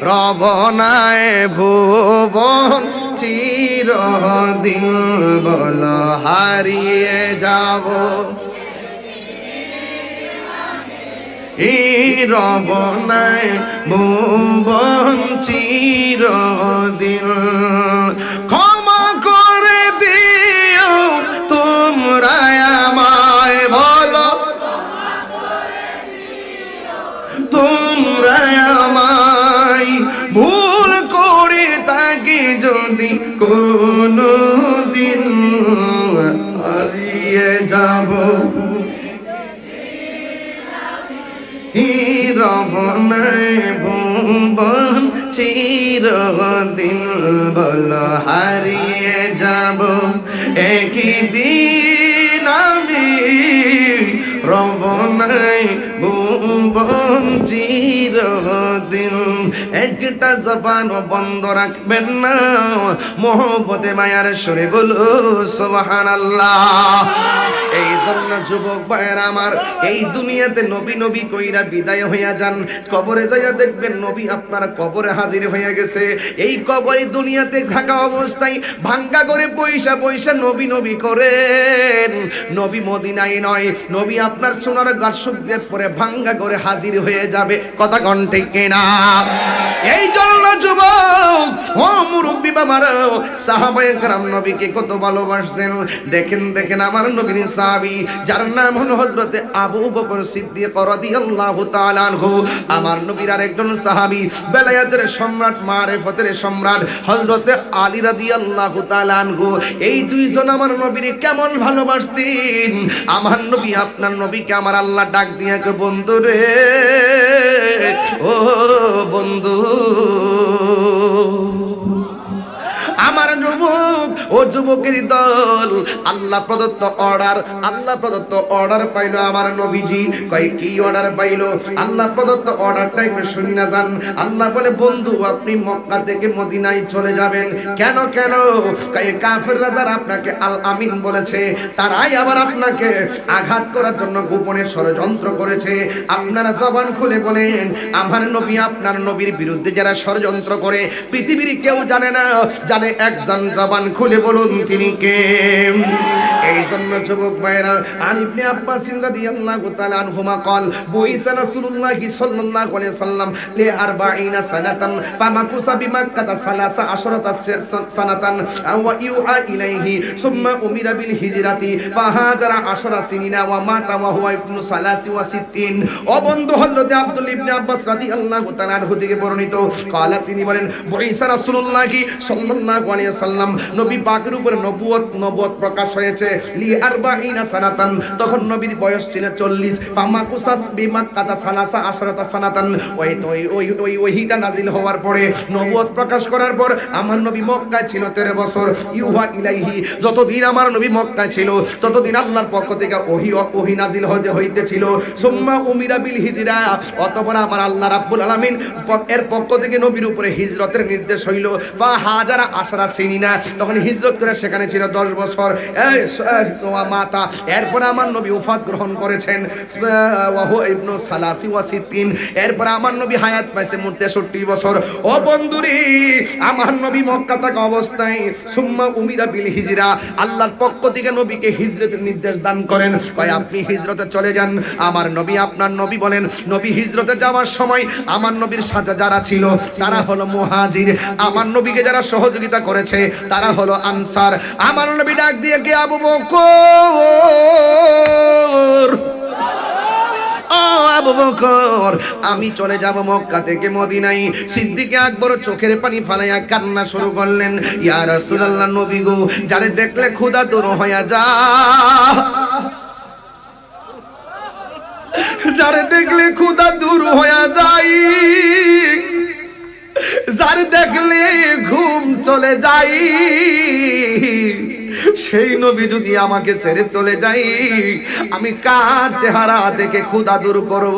রবনায় ভুবন চিরদিন বলো হারিয়ে যাব এই রবনায় ভুবন চিরদিন ক্ষমা করে দিও তোমরা আমায় বলো কোনো দিন হারিয়ে যাব রবনায় ভুবন চিরদিন বল হারিয়ে যাব একদিন আমি রবনায় ভুবন চিরদিন। একটা জবান বন্ধ রাখবেন না, মোহব্বতে মায়ার সুরে বলো সুবহানাল্লাহ। এই জন্য যুবক ভাইয়েরা আমার, এই দুনিয়াতে নবী নবী কইরা বিদায় হইয়া যান, কবরে যাইয়া দেখবেন নবী আপনার কবরে হাজির হয়ে গেছে। এই কবরে দুনিয়াতে থাকা অবস্থায় ভাঙ্গা করে পয়সা পয়সা নবী নবী করেন, নবী মদিনায় নয়, নবী আপনার সোনার গাছুক দিয়ে পরে ভাঙ্গা করে হাজির হয়ে যাবে। কথা কোন ঠিক কিনা? এই জন্য যুবক ও মুরব্বী বাবারা, সাহাবায়ে কেরাম নবীকে কত ভালোবাসতেন। দেখেন দেখেন আমার নবীর সাহাবী যার নাম হলো হযরতে আবু বকর সিদ্দিক রাদিয়াল্লাহু তাআলা আনহু, আমার নবীর আরেকজন সাহাবী বেলায়েতের সম্রাট মারিফতের সম্রাট হযরতে আলী রাদিয়াল্লাহু তাআলা আনহু। এই দুইজন আমার নবীর কেমন ভালোবাসতেন। আমার নবী আপনার নবীকে আমার আল্লাহ ডাক দিয়া কে বন্ধু রে, ও বন্ধু। আমার যুবক ও যুবকের দল, আল্লাহ প্রদত্ত অর্ডার পাইলো আমার নবীজি। কয় কি অর্ডার পাইলো? আল্লাহ প্রদত্ত অর্ডারটা একটু শুনে যান। আল্লাহ বলে বন্ধু আপনি মক্কা থেকে মদিনায় চলে যাবেন। কেন কেন? কয় কাফেররা যারা আপনাকে আল আমিন বলেছে, তারাই আবার আপনাকে আঘাত করার জন্য গোপনে ষড়যন্ত্র করেছে। আপনারা জবান খুলে বলেন আমার নবী আপনার নবীর বিরুদ্ধে যারা ষড়যন্ত্র করে পৃথিবীর কেউ জানে না, জানে একজন, জবান খুলে বলুন তিনি কে? এই জন্য যুবক ভাইরা, আন ইবনে আব্বাস রাদিয়াল্লাহু তাআলা আনহুমা قال বুইসা রাসূলুল্লাহ সাল্লাল্লাহু আলাইহি ওয়াসাল্লাম লি 40 সানাতান ফামাকুসা বিমাক্কাতা 13 সানাতান ওয়া ইউআ ইলাইহি সুম্মা উমিরা বিল হিজরাতি ফাহাজারা 10 সিনিনা ওয়া মাতা ওয়া হুয়া ইবনু 63। ও বন্ধু হযরতে আব্দুল ইবনে আব্বাস রাদিয়াল্লাহু তাআলা আনহু থেকে বর্ণিত, قال তিনি বলেন বুইসা রাসূলুল্লাহ সাল্লাল্লাহু আলাইহি ওয়াসাল্লাম নবী পাকের উপর নবুয়ত প্রকাশ হয়েছে লি 40 সানাতান, তখন নবীর বয়স ছিল 40। পামাকুসাস বিমাক্কাতা 13 সানাতান, ওই ওহিটা নাজিল হওয়ার পরে নবুয়ত প্রকাশ করার পর আমার নবী মক্কায় ছিল 13 বছর। ইউহা ইলাইহি, যতদিন আমার নবী মক্কায় ছিল ততদিন আল্লাহর পক্ষ থেকে ওহী নাজিল হইতেছিল। সুম্মা উমিরা বিল হিজরা, অতঃপর আমার আল্লাহ রাব্বুল আলামিন এর পক্ষ থেকে নবীর উপরে হিজরতের নির্দেশ হইল। ফাহাজারা 10 সিনিনা, তখন হিজরত করে সেখানে ছিল 10 বছর। মাতা, এরপর আমার নবী ওফাত গ্রহণ করেছেন ওয়াহু ইবনু 63। এরপর আমার নবী হায়াত পাইছে মোট 63 বছর। ও বন্ধুরি, আমার নবী মক্কা থাকা অবস্থায় সুম্মা উমিরা বিল হিজরা, আল্লাহর পক্ষ থেকে নবীকে হিজরতের নির্দেশ দান করেন। কয় আপনি হিজরতে চলে যান। আমার নবী আপনার নবী বলেন নবী হিজরতে যাওয়ার সময় আমার নবীর সাথে যারা ছিল তারা হলো মুহাজির, আমার নবীকে যারা সহযোগিতা করেছে তারা হলো আনসার। আমার নবী ডাক দিয়ে কে আবু বকর, ও আবু বকর আমি চলে যাব মক্কা থেকে মদিনায়। সিদ্দিক আকবর চোখের পানি ফালাইয়া কান্না শুরু করলেন, ইয়া রাসূলুল্লাহ নবী গো, যারে দেখলে ক্ষুধা দূর হইয়া যা, যারে দেখলে ক্ষুধা দূর হইয়া যায়, যারে দেখলে ঘুম চলে যায়, সেই নবী যদি আমাকে ছেড়ে চলে যাই আমি কার চেহারা দেখে ক্ষুধা দূর করব?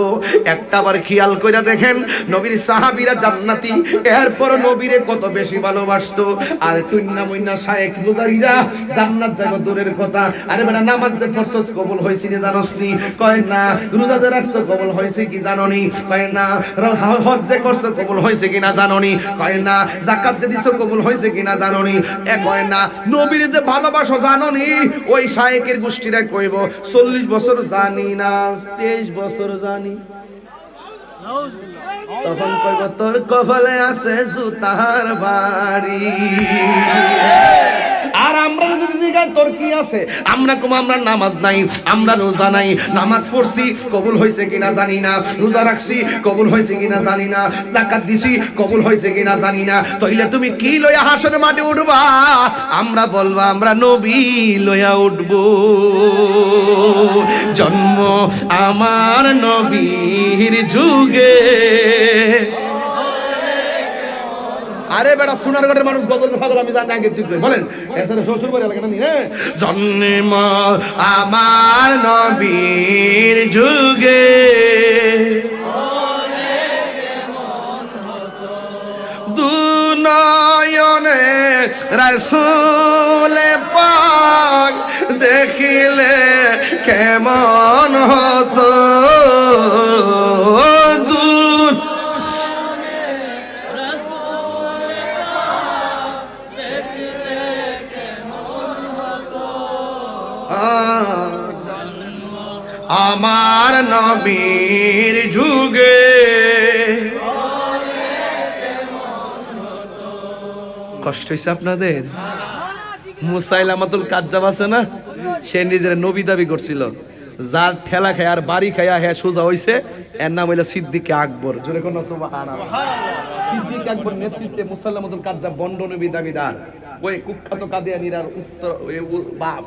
একটাবার খেয়াল করে দেখেন নবীর সাহাবীরা জান্নাতি, এরপর নবীরে কত বেশি ভালোবাসতো। আর টুন্না মুন্না শায়েখ বুজারিরা জান্নাত যাব দূরের কথা, আরে বেটা নামাজ যে ফরজ কবুল হইছে না জানোস নি? কয় না। রোজা যে রাখছো কবুল হইছে কি জানো নি? কয় না। হজ যে করছো কবুল হইছে কিনা জানো নি? কয় না। যাকাত যে দিছো কবুল হইছে কিনা জানো নি? কয় না। নবীর যে ভালোবাসো জানো নি? ওই শায়েকের গোষ্ঠীরা কইব 40 বছর জানি না, 23 বছর জানি। তখন কইব তোর কপালে আছে জুতার বাড়ি। আর আমরা যদি জিগায় তোর কি আছে? আমরা কম আমরা নামাজ নাই, আমরা রোজা নাই, নামাজ পড়ছি কবুল হয়েছে কিনা জানি না, রোজা রাখছি কবুল হয়েছে কিনা জানি না, যাকাত দিছি কবুল হয়েছে কিনা জানি না, তাইলে তুমি কি লইয়া হাসরের মাঠে উঠবা? আমরা বলবা আমরা নবী লইয়া উঠব। জন্ম আমার নবীর যুগে। আরে বেটা সোনারগড়ের মানুষ গজল পাগল, আমি জানি আগে, তুই বলেন এছাড়া শ্বশুর বাড়ি এলাকা নেই। হ্যাঁ, জন্ম আমার নবীর যুগে, দুনয়নে রাসূল পাক দেখিলে কেমন হতো। আমার নবীর যুগে। কষ্ট হয়েছে আপনাদের? মুসাইলামাতুল কাজ্জাব আছে না, সে নিজের নবী দাবি করছিল, যার ঠেলা খায় আর বাড়ি খায়া হ্যাঁ সোজা হইছে, এর নাম হইল সিদ্দিকে আকবর। জোরে কোন সুবহানাল্লাহ। সিদ্দিক আকবর নেতৃত্বে মুসাইলামাতুল কাজ্জাব বন্ড নবী দাবিদার, ওই কুখ্যাত কাদিয়ানীর উত্তর বাপ।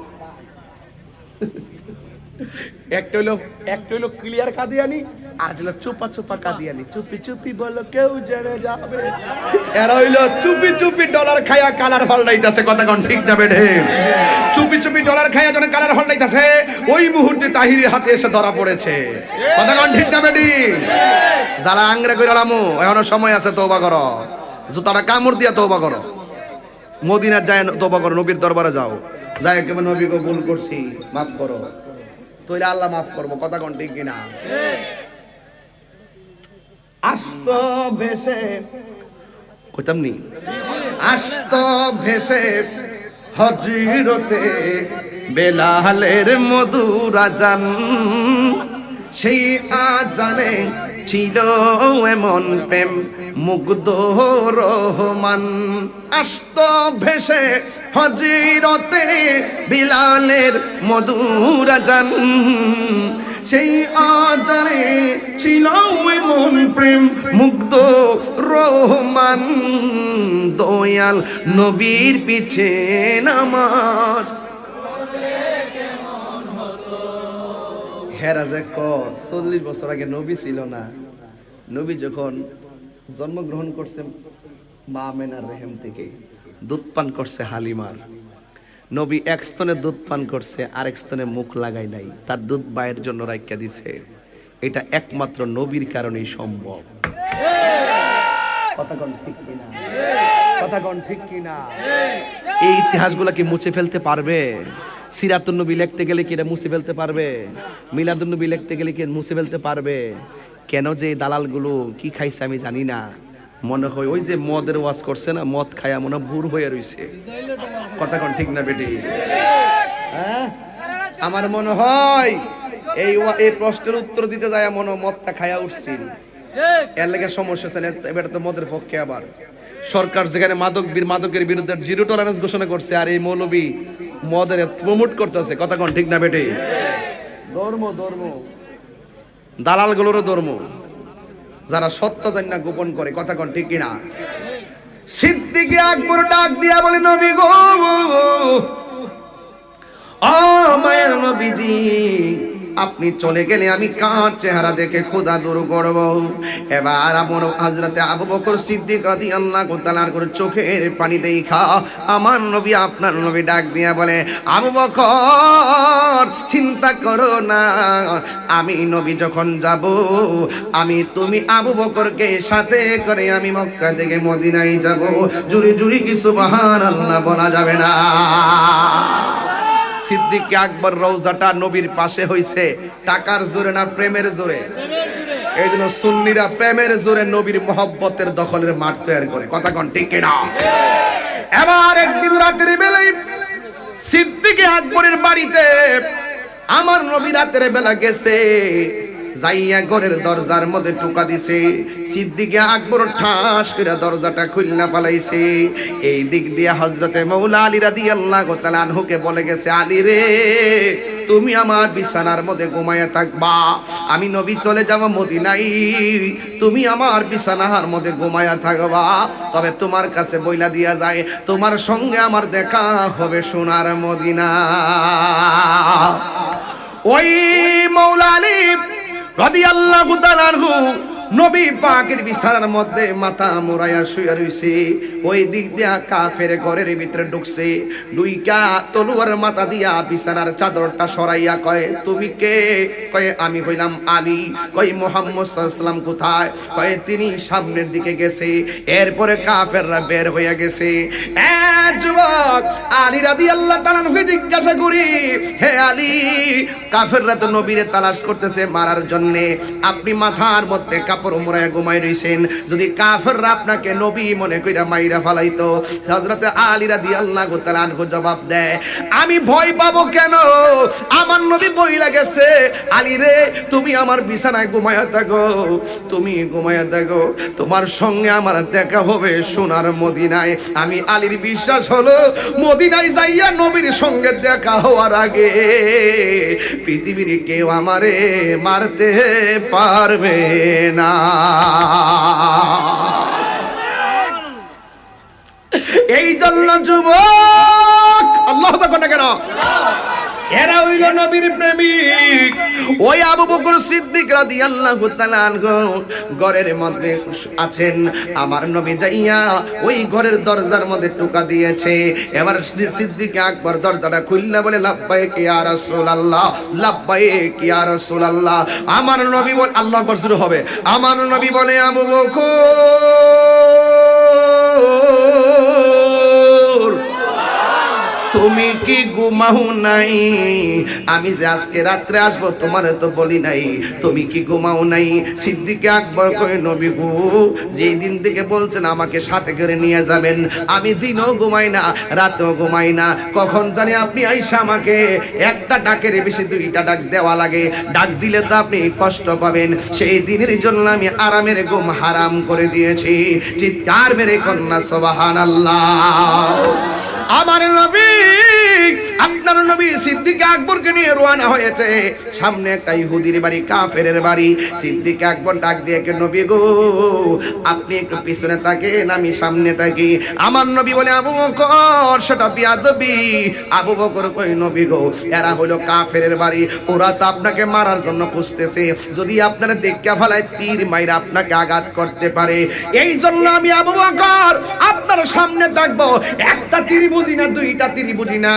একটা হইলো ক্লিয়ার কাদিয়ানি, আর হইলো চুপা চুপা কাদিয়ানি, চুপি চুপি বলো কেউ জেনে যাবে। এরা হইলো চুপি চুপি ডলার খায়া কালার পাল্টাইতাছে, কথা কোন ঠিক না বেঠে? চুপি চুপি ডলার খায়া যখন কালার পাল্টাইতাছে, ওই মুহূর্তে তাহিরের হাতে এসে ধরা পড়েছে, কথা কোন ঠিক না বেটি? যারা আংরে কইরা লামু, এখনো সময় আছে, তওবা করো, জুতাটা কামড় দিয়া তওবা করো, মদিনার যায় তওবা করো, নবীর দরবারে যাও, যাই কেমন নবীকে ভুল করছি মাফ করো, তাইলে আল্লাহ মাফ করবো, কথা কোন ঠিক কিনা? আস্ত ভেসে কইতাম নি, আস্ত ভেসে হযরতে বেলালের মধুর আজান, সেই আজানে ছিল এমন প্রেম মুগ্ধ রহমান। আস্ত ভেসে হযরতে বিলালের মধুর আজান, সেই আজানে ছিল এমন প্রেম মুগ্ধ রহমান। দয়াল নবীর পিছে নামাজ হেরা যে 40 বছর আগে নবী ছিল না, নবী যখন জন্মগ্রহণ করছে মা আমেনার রেহেম থেকে, দুধ পান করছে হালিমার, নবী এক স্তনে দুধ পান করছে, আরেক স্তনে মুখ লাগাই নাই, তার দুধ বায়ের জন্য রাখিয়া দিছে। এটা একমাত্র নবীর কারণেই সম্ভব, কথা কোন ঠিক কিনা? কথা কোন ঠিক কিনা? এই ইতিহাসগুলা কি মুছে ফেলতে পারবে? সিরাতুন নবী লিখতে গেলে কি এটা মুছে ফেলতে পারবে? মিলাদুন নবী লিখতে গেলে কি মুছে ফেলতে পারবে? কেন যে এই দালালগুলো কি খাইছে আমি জানি না, মনে হয় ওই যে মদের ওয়াজ করছে না, মদ খায়া মনে বুড় হয়ে রইছে, কথা কোন ঠিক না বেটি? হ্যাঁ, আমার মনে হয় এই প্রশ্নের উত্তর দিতে যায় মনে মদটা খায়া উঠছিল, এর লেগে সমস্যা আছে। এবার তো মদের পক্ষে, আবার সরকার যেখানে মাদকের বিরুদ্ধে জিরো টলারেন্স ঘোষণা করছে, আর এই মৌলবী মদের প্রমোট করতেছে, কথা কোন ঠিক না বেটি? ধর্ম ধর্ম দালালগুলোরও ধর্ম, যারা সত্য জান্না গোপন করে, কথা কোন ঠিক কিনা? সিদ্দিক আকবর ডাক দিয়া বলে, নবী গো, ও মায়ের নবীজি, আপনি চলে গেলে আমি কার চেহারা দেখে খোদা দূর করব? এবার আমার হযরতে আবু বকর সিদ্দিক রাদিয়াল্লাহু তাআলার করে চোখের পানি দেখা আমার নবী, আপনার নবী ডাক দিয়া বলে, আবু বকর চিন্তা করো না, আমি নবী যখন যাব, তুমি আবু বকরকে সাথে করে আমি মক্কা থেকে মদিনায় যাব, জুরি জুরি কি সুবহানাল্লাহ বলা যাবে না? সিদ্দিক আকবর রওজাটা নবীর পাশে হইছে টাকার জোরে না প্রেমের জোরে? এই জন্য সুন্নিরা প্রেমের জোরে নবীর মহব্বতের দখলের মাঠ তৈরি করে, কথা কোন ঠিক কিনা? এবার একদিন রাতের বেলায় সিদ্দিক আকবরের বাড়িতে আমার নবী রাতের বেলা গেছে, যাইয়া ঘরের দরজার মধ্যে টোকা দিছে। সিদ্দিক আকবর ঠাস করে দরজাটা খুলনা পালাইছে। এই দিক দিয়ে হযরতে মাওলা আলী রাদিয়াল্লাহু তাআলা আনহুকে বলে গেছে, আলী রে তুমি আমার বিছানার মধ্যে ঘুমায়া থাকবা, আমি নবী চলে যাব মদিনায়, তুমি আমার বিছানার মধ্যে ঘুমায়া থাকবা। তবে তোমার কাছে বইলা দিয়া যায়, তোমার সঙ্গে আমার দেখা হবে সোনার মদিনা। ওই মাওলা আলী রাদিয়াল্লাহু তাআলা আনহু নবী পাকের বিছানার মধ্যে মাথা মোড়াইয়া শুয়ে রইছে। ওই দিক দিয়া কাফের ঘরের ভিতরে ঢুকছে, দুইটা তলোয়ার মাথা দিয়া বিছানার চাদরটা সরাইয়া কয়, তুমি কে? কয় আমি হইলাম আলী। কয় মুহাম্মদ সাল্লাল্লাহু আলাইহি ওয়াসাল্লাম কোথায়? কয় তিনি সামনের দিকে গেছে। এরপরে কাফেররা বের হয়ে গেছে। যুবক আলী রাদিয়াল্লাহু তাআলা আনহু জিজ্ঞাসা করি, হে আলী, কাফেররা তো নবীরে তালাশ করতেছে মারার জন্য, আপনি মাথার মধ্যে কাপড় মোড়ায় ঘুমাই রইছেন, যদি কাফেররা আপনাকে নবী মনে কইরা মাইরা ফালাইতো? হযরতে আলী রাদিয়াল্লাহু তাআলা আনহু জবাব দেয়, আমি ভয় পাবো কেন? আমার নবী বইলা গেছে, আলী রে তুমি আমার বিছানায় ঘুমায়া থাকো, তুমি ঘুমায়া থাকো, তোমার সঙ্গে আমার দেখা হবে সোনার মদিনায়। আমি আলীর বিশ্বাস হলো মদিনায় যাইয়া নবীর সঙ্গে দেখা হওয়ার আগে পৃথিবীর কেউ আমারে মারতে পারবে না। এই জন্য যুবক, আল্লাহু তাআলা কেন এরা হইল নবীর প্রেমিক। ওই আবু বকর সিদ্দিক রাদিয়াল্লাহু তাআলা আনহু ঘরের মধ্যে আছেন, আমার নবী যাইয়া ওই ঘরের দরজার মধ্যে টোকা দিয়েছে। এবার সিদ্দিক আকবর দরজাটা খুললা বলে, লাব্বাইক ইয়া রাসূলুল্লাহ, লাব্বাইক ইয়া রাসূলুল্লাহ। আমার নবী বলে, আল্লাহু আকবার শুরু হবে, আমার নবী বলে, আবু বকর তুমি কি ঘুমাও নাই? আমি যে আজকে রাত্রে আসবো তোমার তো বলি নাই, তুমি কি ঘুমাও নাই? সিদ্দিক আকবর কই, নবী গো, যেই দিন থেকে বলছেন আমাকে সাথে করে নিয়ে যাবেন, আমি দিনও ঘুমাই না, রাতেও ঘুমাই না, কখন জানি আপনি আইসা আমাকে একটা ডাকের বেশি দুইটা ডাক দেওয়া লাগে, ডাক দিলে তো আপনি কষ্ট পাবেন, সেই দিনের জন্য আমি আরামের ঘুম হারাম করে দিয়েছি। চিৎকার মেরে কন্যা সুবহানাল্লাহ। আমার নবী, আপনার নবী সিদ্দিক আকবরকে নিয়ে রওনা হয়েছে। সামনে একটা ইহুদির বাড়ি, কাফেরের বাড়ি। সিদ্দিক আকবর ডাক দিয়ে, নবী গো আপনি একটু পিছনে থাকেন, আমি সামনে থাকি। আমার নবী বলে, আবু বকর সেটা বিয়াদবি। আবু বকর কই, নবী গো এরা হলো কাফেরের বাড়ি, ওরা তো আপনাকে মারার জন্য খুঁজতেছে, যদি আপনারা দেখা ফেলায় তীর মাইরা আপনাকে আঘাত করতে পারে, এই জন্য আমি আবু বকর আপনার সামনে থাকবো। একটা তীর বুঝি না, দুইটা তীর বুঝি না,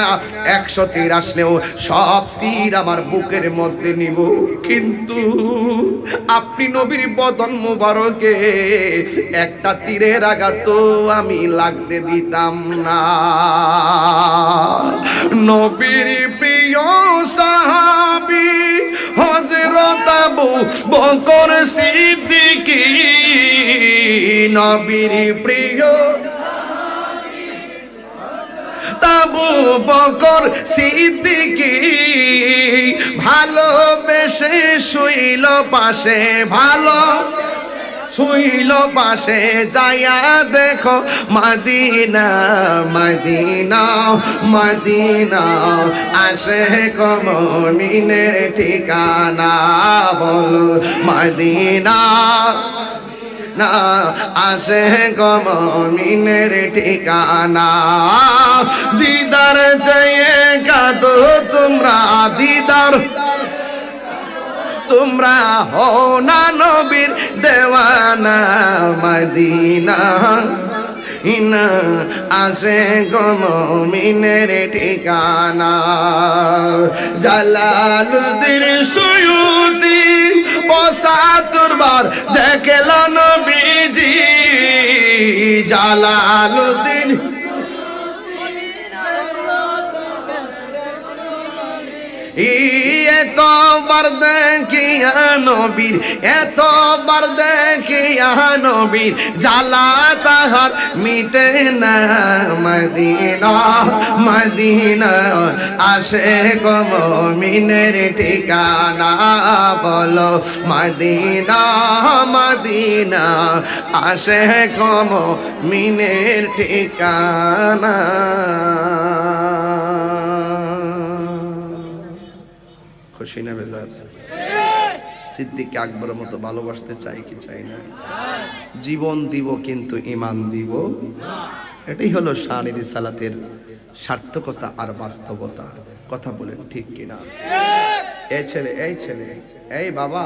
100 তীর আসলেও সব তীর আমার বুকের মধ্যে নিব, কিন্তু আপনি নবীর বদন মুবারকে একটা তীরের আঘাত আমি লাগতে দিতাম না। নবীর প্রিয় সাহাবী হযরত আবু বকর সিদ্দিক, নবীর প্রিয় আবু বকর সিদ্দিক, ভালোবেসে শুইল পাশে, ভালো শুইল পাশে, যাইয়া দেখো মদিনা মদিনা মদিনা, আসে মুমিনের ঠিকানা, বল মদিনা না, আসে মুমিনের ঠিকানা। দিদার চেয়ে কাঁদো তোমরা, দিদার তোমরা হও না নবীর দেওয়ানা, মদিনা ইনা আসে মুমিনের ঠিকানা। জালালুদ্দিন সুয়ুতি ৭৫ বার দেখল নবীজি, জালালুদ্দিন এতবার দেখিয়া নবীর, এতবার দেখিয়া নবীর জ্বালা তাহার মিটে না। মদিনা মদিনা আশিক মুমিনের ঠিকানা, বলো মদিনা মদিনা আশিক মুমিনের ঠিকানা। খুশি না বেজার? সিদ্দিক আকবরের মতো ভালোবাসতে চাই কি চাই না? জীবন দিব কিন্তু ঈমান দিব। এটাই হলো শান রিসালাতের সার্থকতা আর বাস্তবতা। কথা বলেন ঠিক কিনা? এই ছেলে, এই ছেলে, এই বাবা,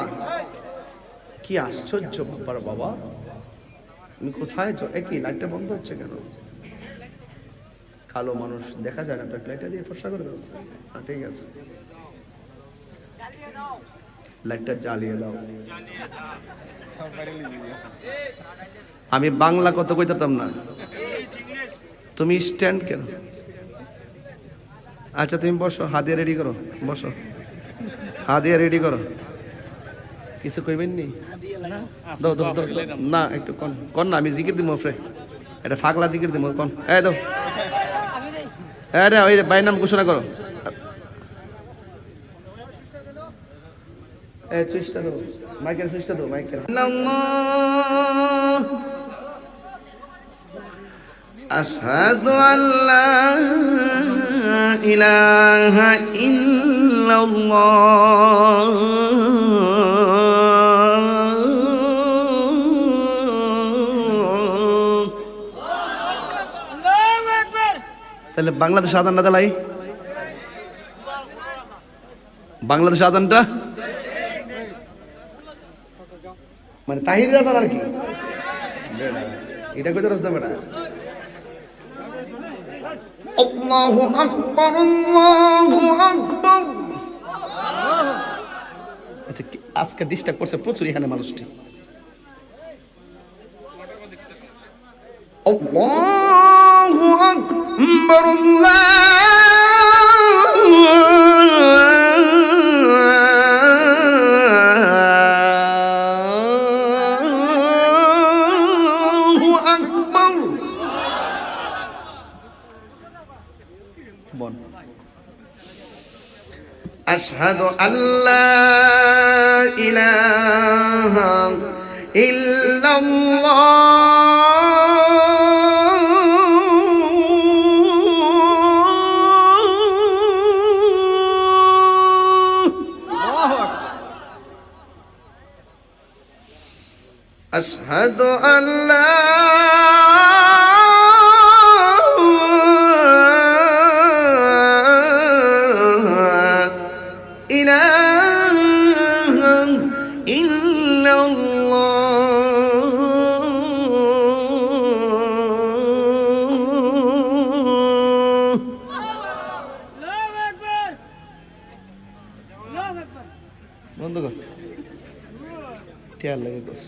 কি আশ্চর্য ব্যাপার বাবা, তুমি কোথায় একই লাইটটা বন্ধ হচ্ছে কেন? কালো মানুষ দেখা যায় না তো, লাইটটা দিয়ে ফর্সা করে দাও। ঠিক আছে, লাইটটা জ্বালিয়ে দাও। আমি বাংলা কত কইতাম না, তুমি স্ট্যান্ড কেন? আচ্ছা তুমি বসো, হাদিয়া রেডি করো, বসো, হাদিয়া রেডি করো। কিছু কইবেন নি? দাও দাও দাও না, একটু কন কন না, আমি জিকির দিব ফ্রে, এটা ফাগলা জিকির দিব, কন এই দাও। আরে ওই ভাইয়ের নাম ঘোষণা করো। এই সুইচটা দাও, মাইকের সুইচটা দাও, মাইকের। আশহাদু আল্লা ইলাহা ইল্লাল্লাহ তাহলে বাংলাদেশ আজানটা দেলাই, বাংলাদেশ আজানটা মানে তাহির আজান আর কি, এটা কইতে রাস্তা বেটা। আল্লাহু আকবার, আল্লাহু আকবার। আচ্ছা আজকে ডিস্টার্ব করছে প্রচুর এখানে মানুষটি। আল্লাহু আকবার, আল্লাহু আকবার। বল আশহাদু আল্লা ইলাহা ইল্লাল্লাহ, আশহাদু আল্লা বন্ধ কর, খেয়াল লাগে বস।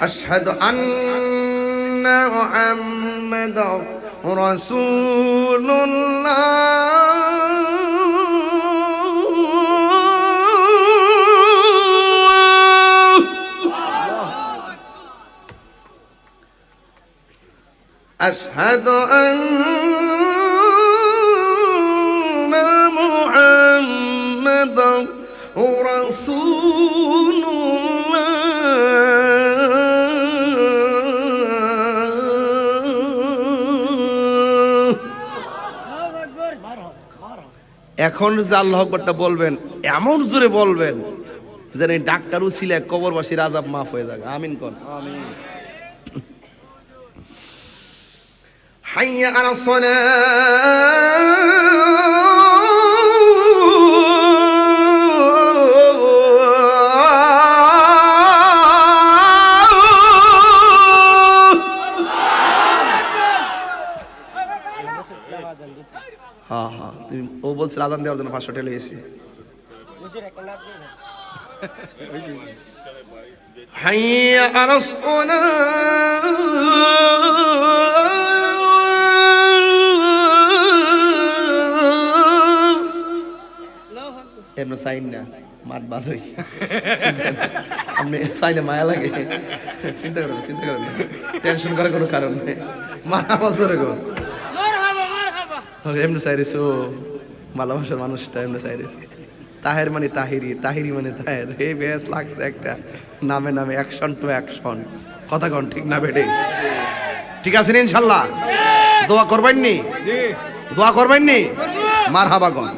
আশহাদু আন্না মুহাম্মাদার রাসূলুল্লাহ, আশহাদু আন্না মুহাম্মাদার রাসূলুল্লাহ। এখন যে আল্লাহু আকবারটা বলবেন এমন জোরে বলবেন যেন এই ডাক্তার উছিলে কবরবাসীর আযাব মাফ হয়ে যাবে। আমিন কোন। আমিন। হাইয়া আলাস সালাহ। হ্যাঁ হ্যাঁ, তুমি ও বলছিল আজান দেওয়ার জন্য 500 টাকা লইছি। হাইয়া আলাস সালাহ। আপনি চাইন না মাঠ ভালোই আপনি চাইলে মায়া লাগে চিন্তা করেন টেনশন করার কোনো কারণ নেই মারা বছরে গো এমনি চাইরেছ ভালোবাসার মানুষটা এমনি চাইরেছে তাহের মানে তাহিরি তাহিরি মানে তাহের হে বেশ লাগছে একটা নামে নামে অ্যাকশন টু অ্যাকশন কথা কন ঠিক না বেটে ঠিক আছে ইনশাল্লাহ দোয়া করবেন নি দোয়া করবেন নি মারহাবা গন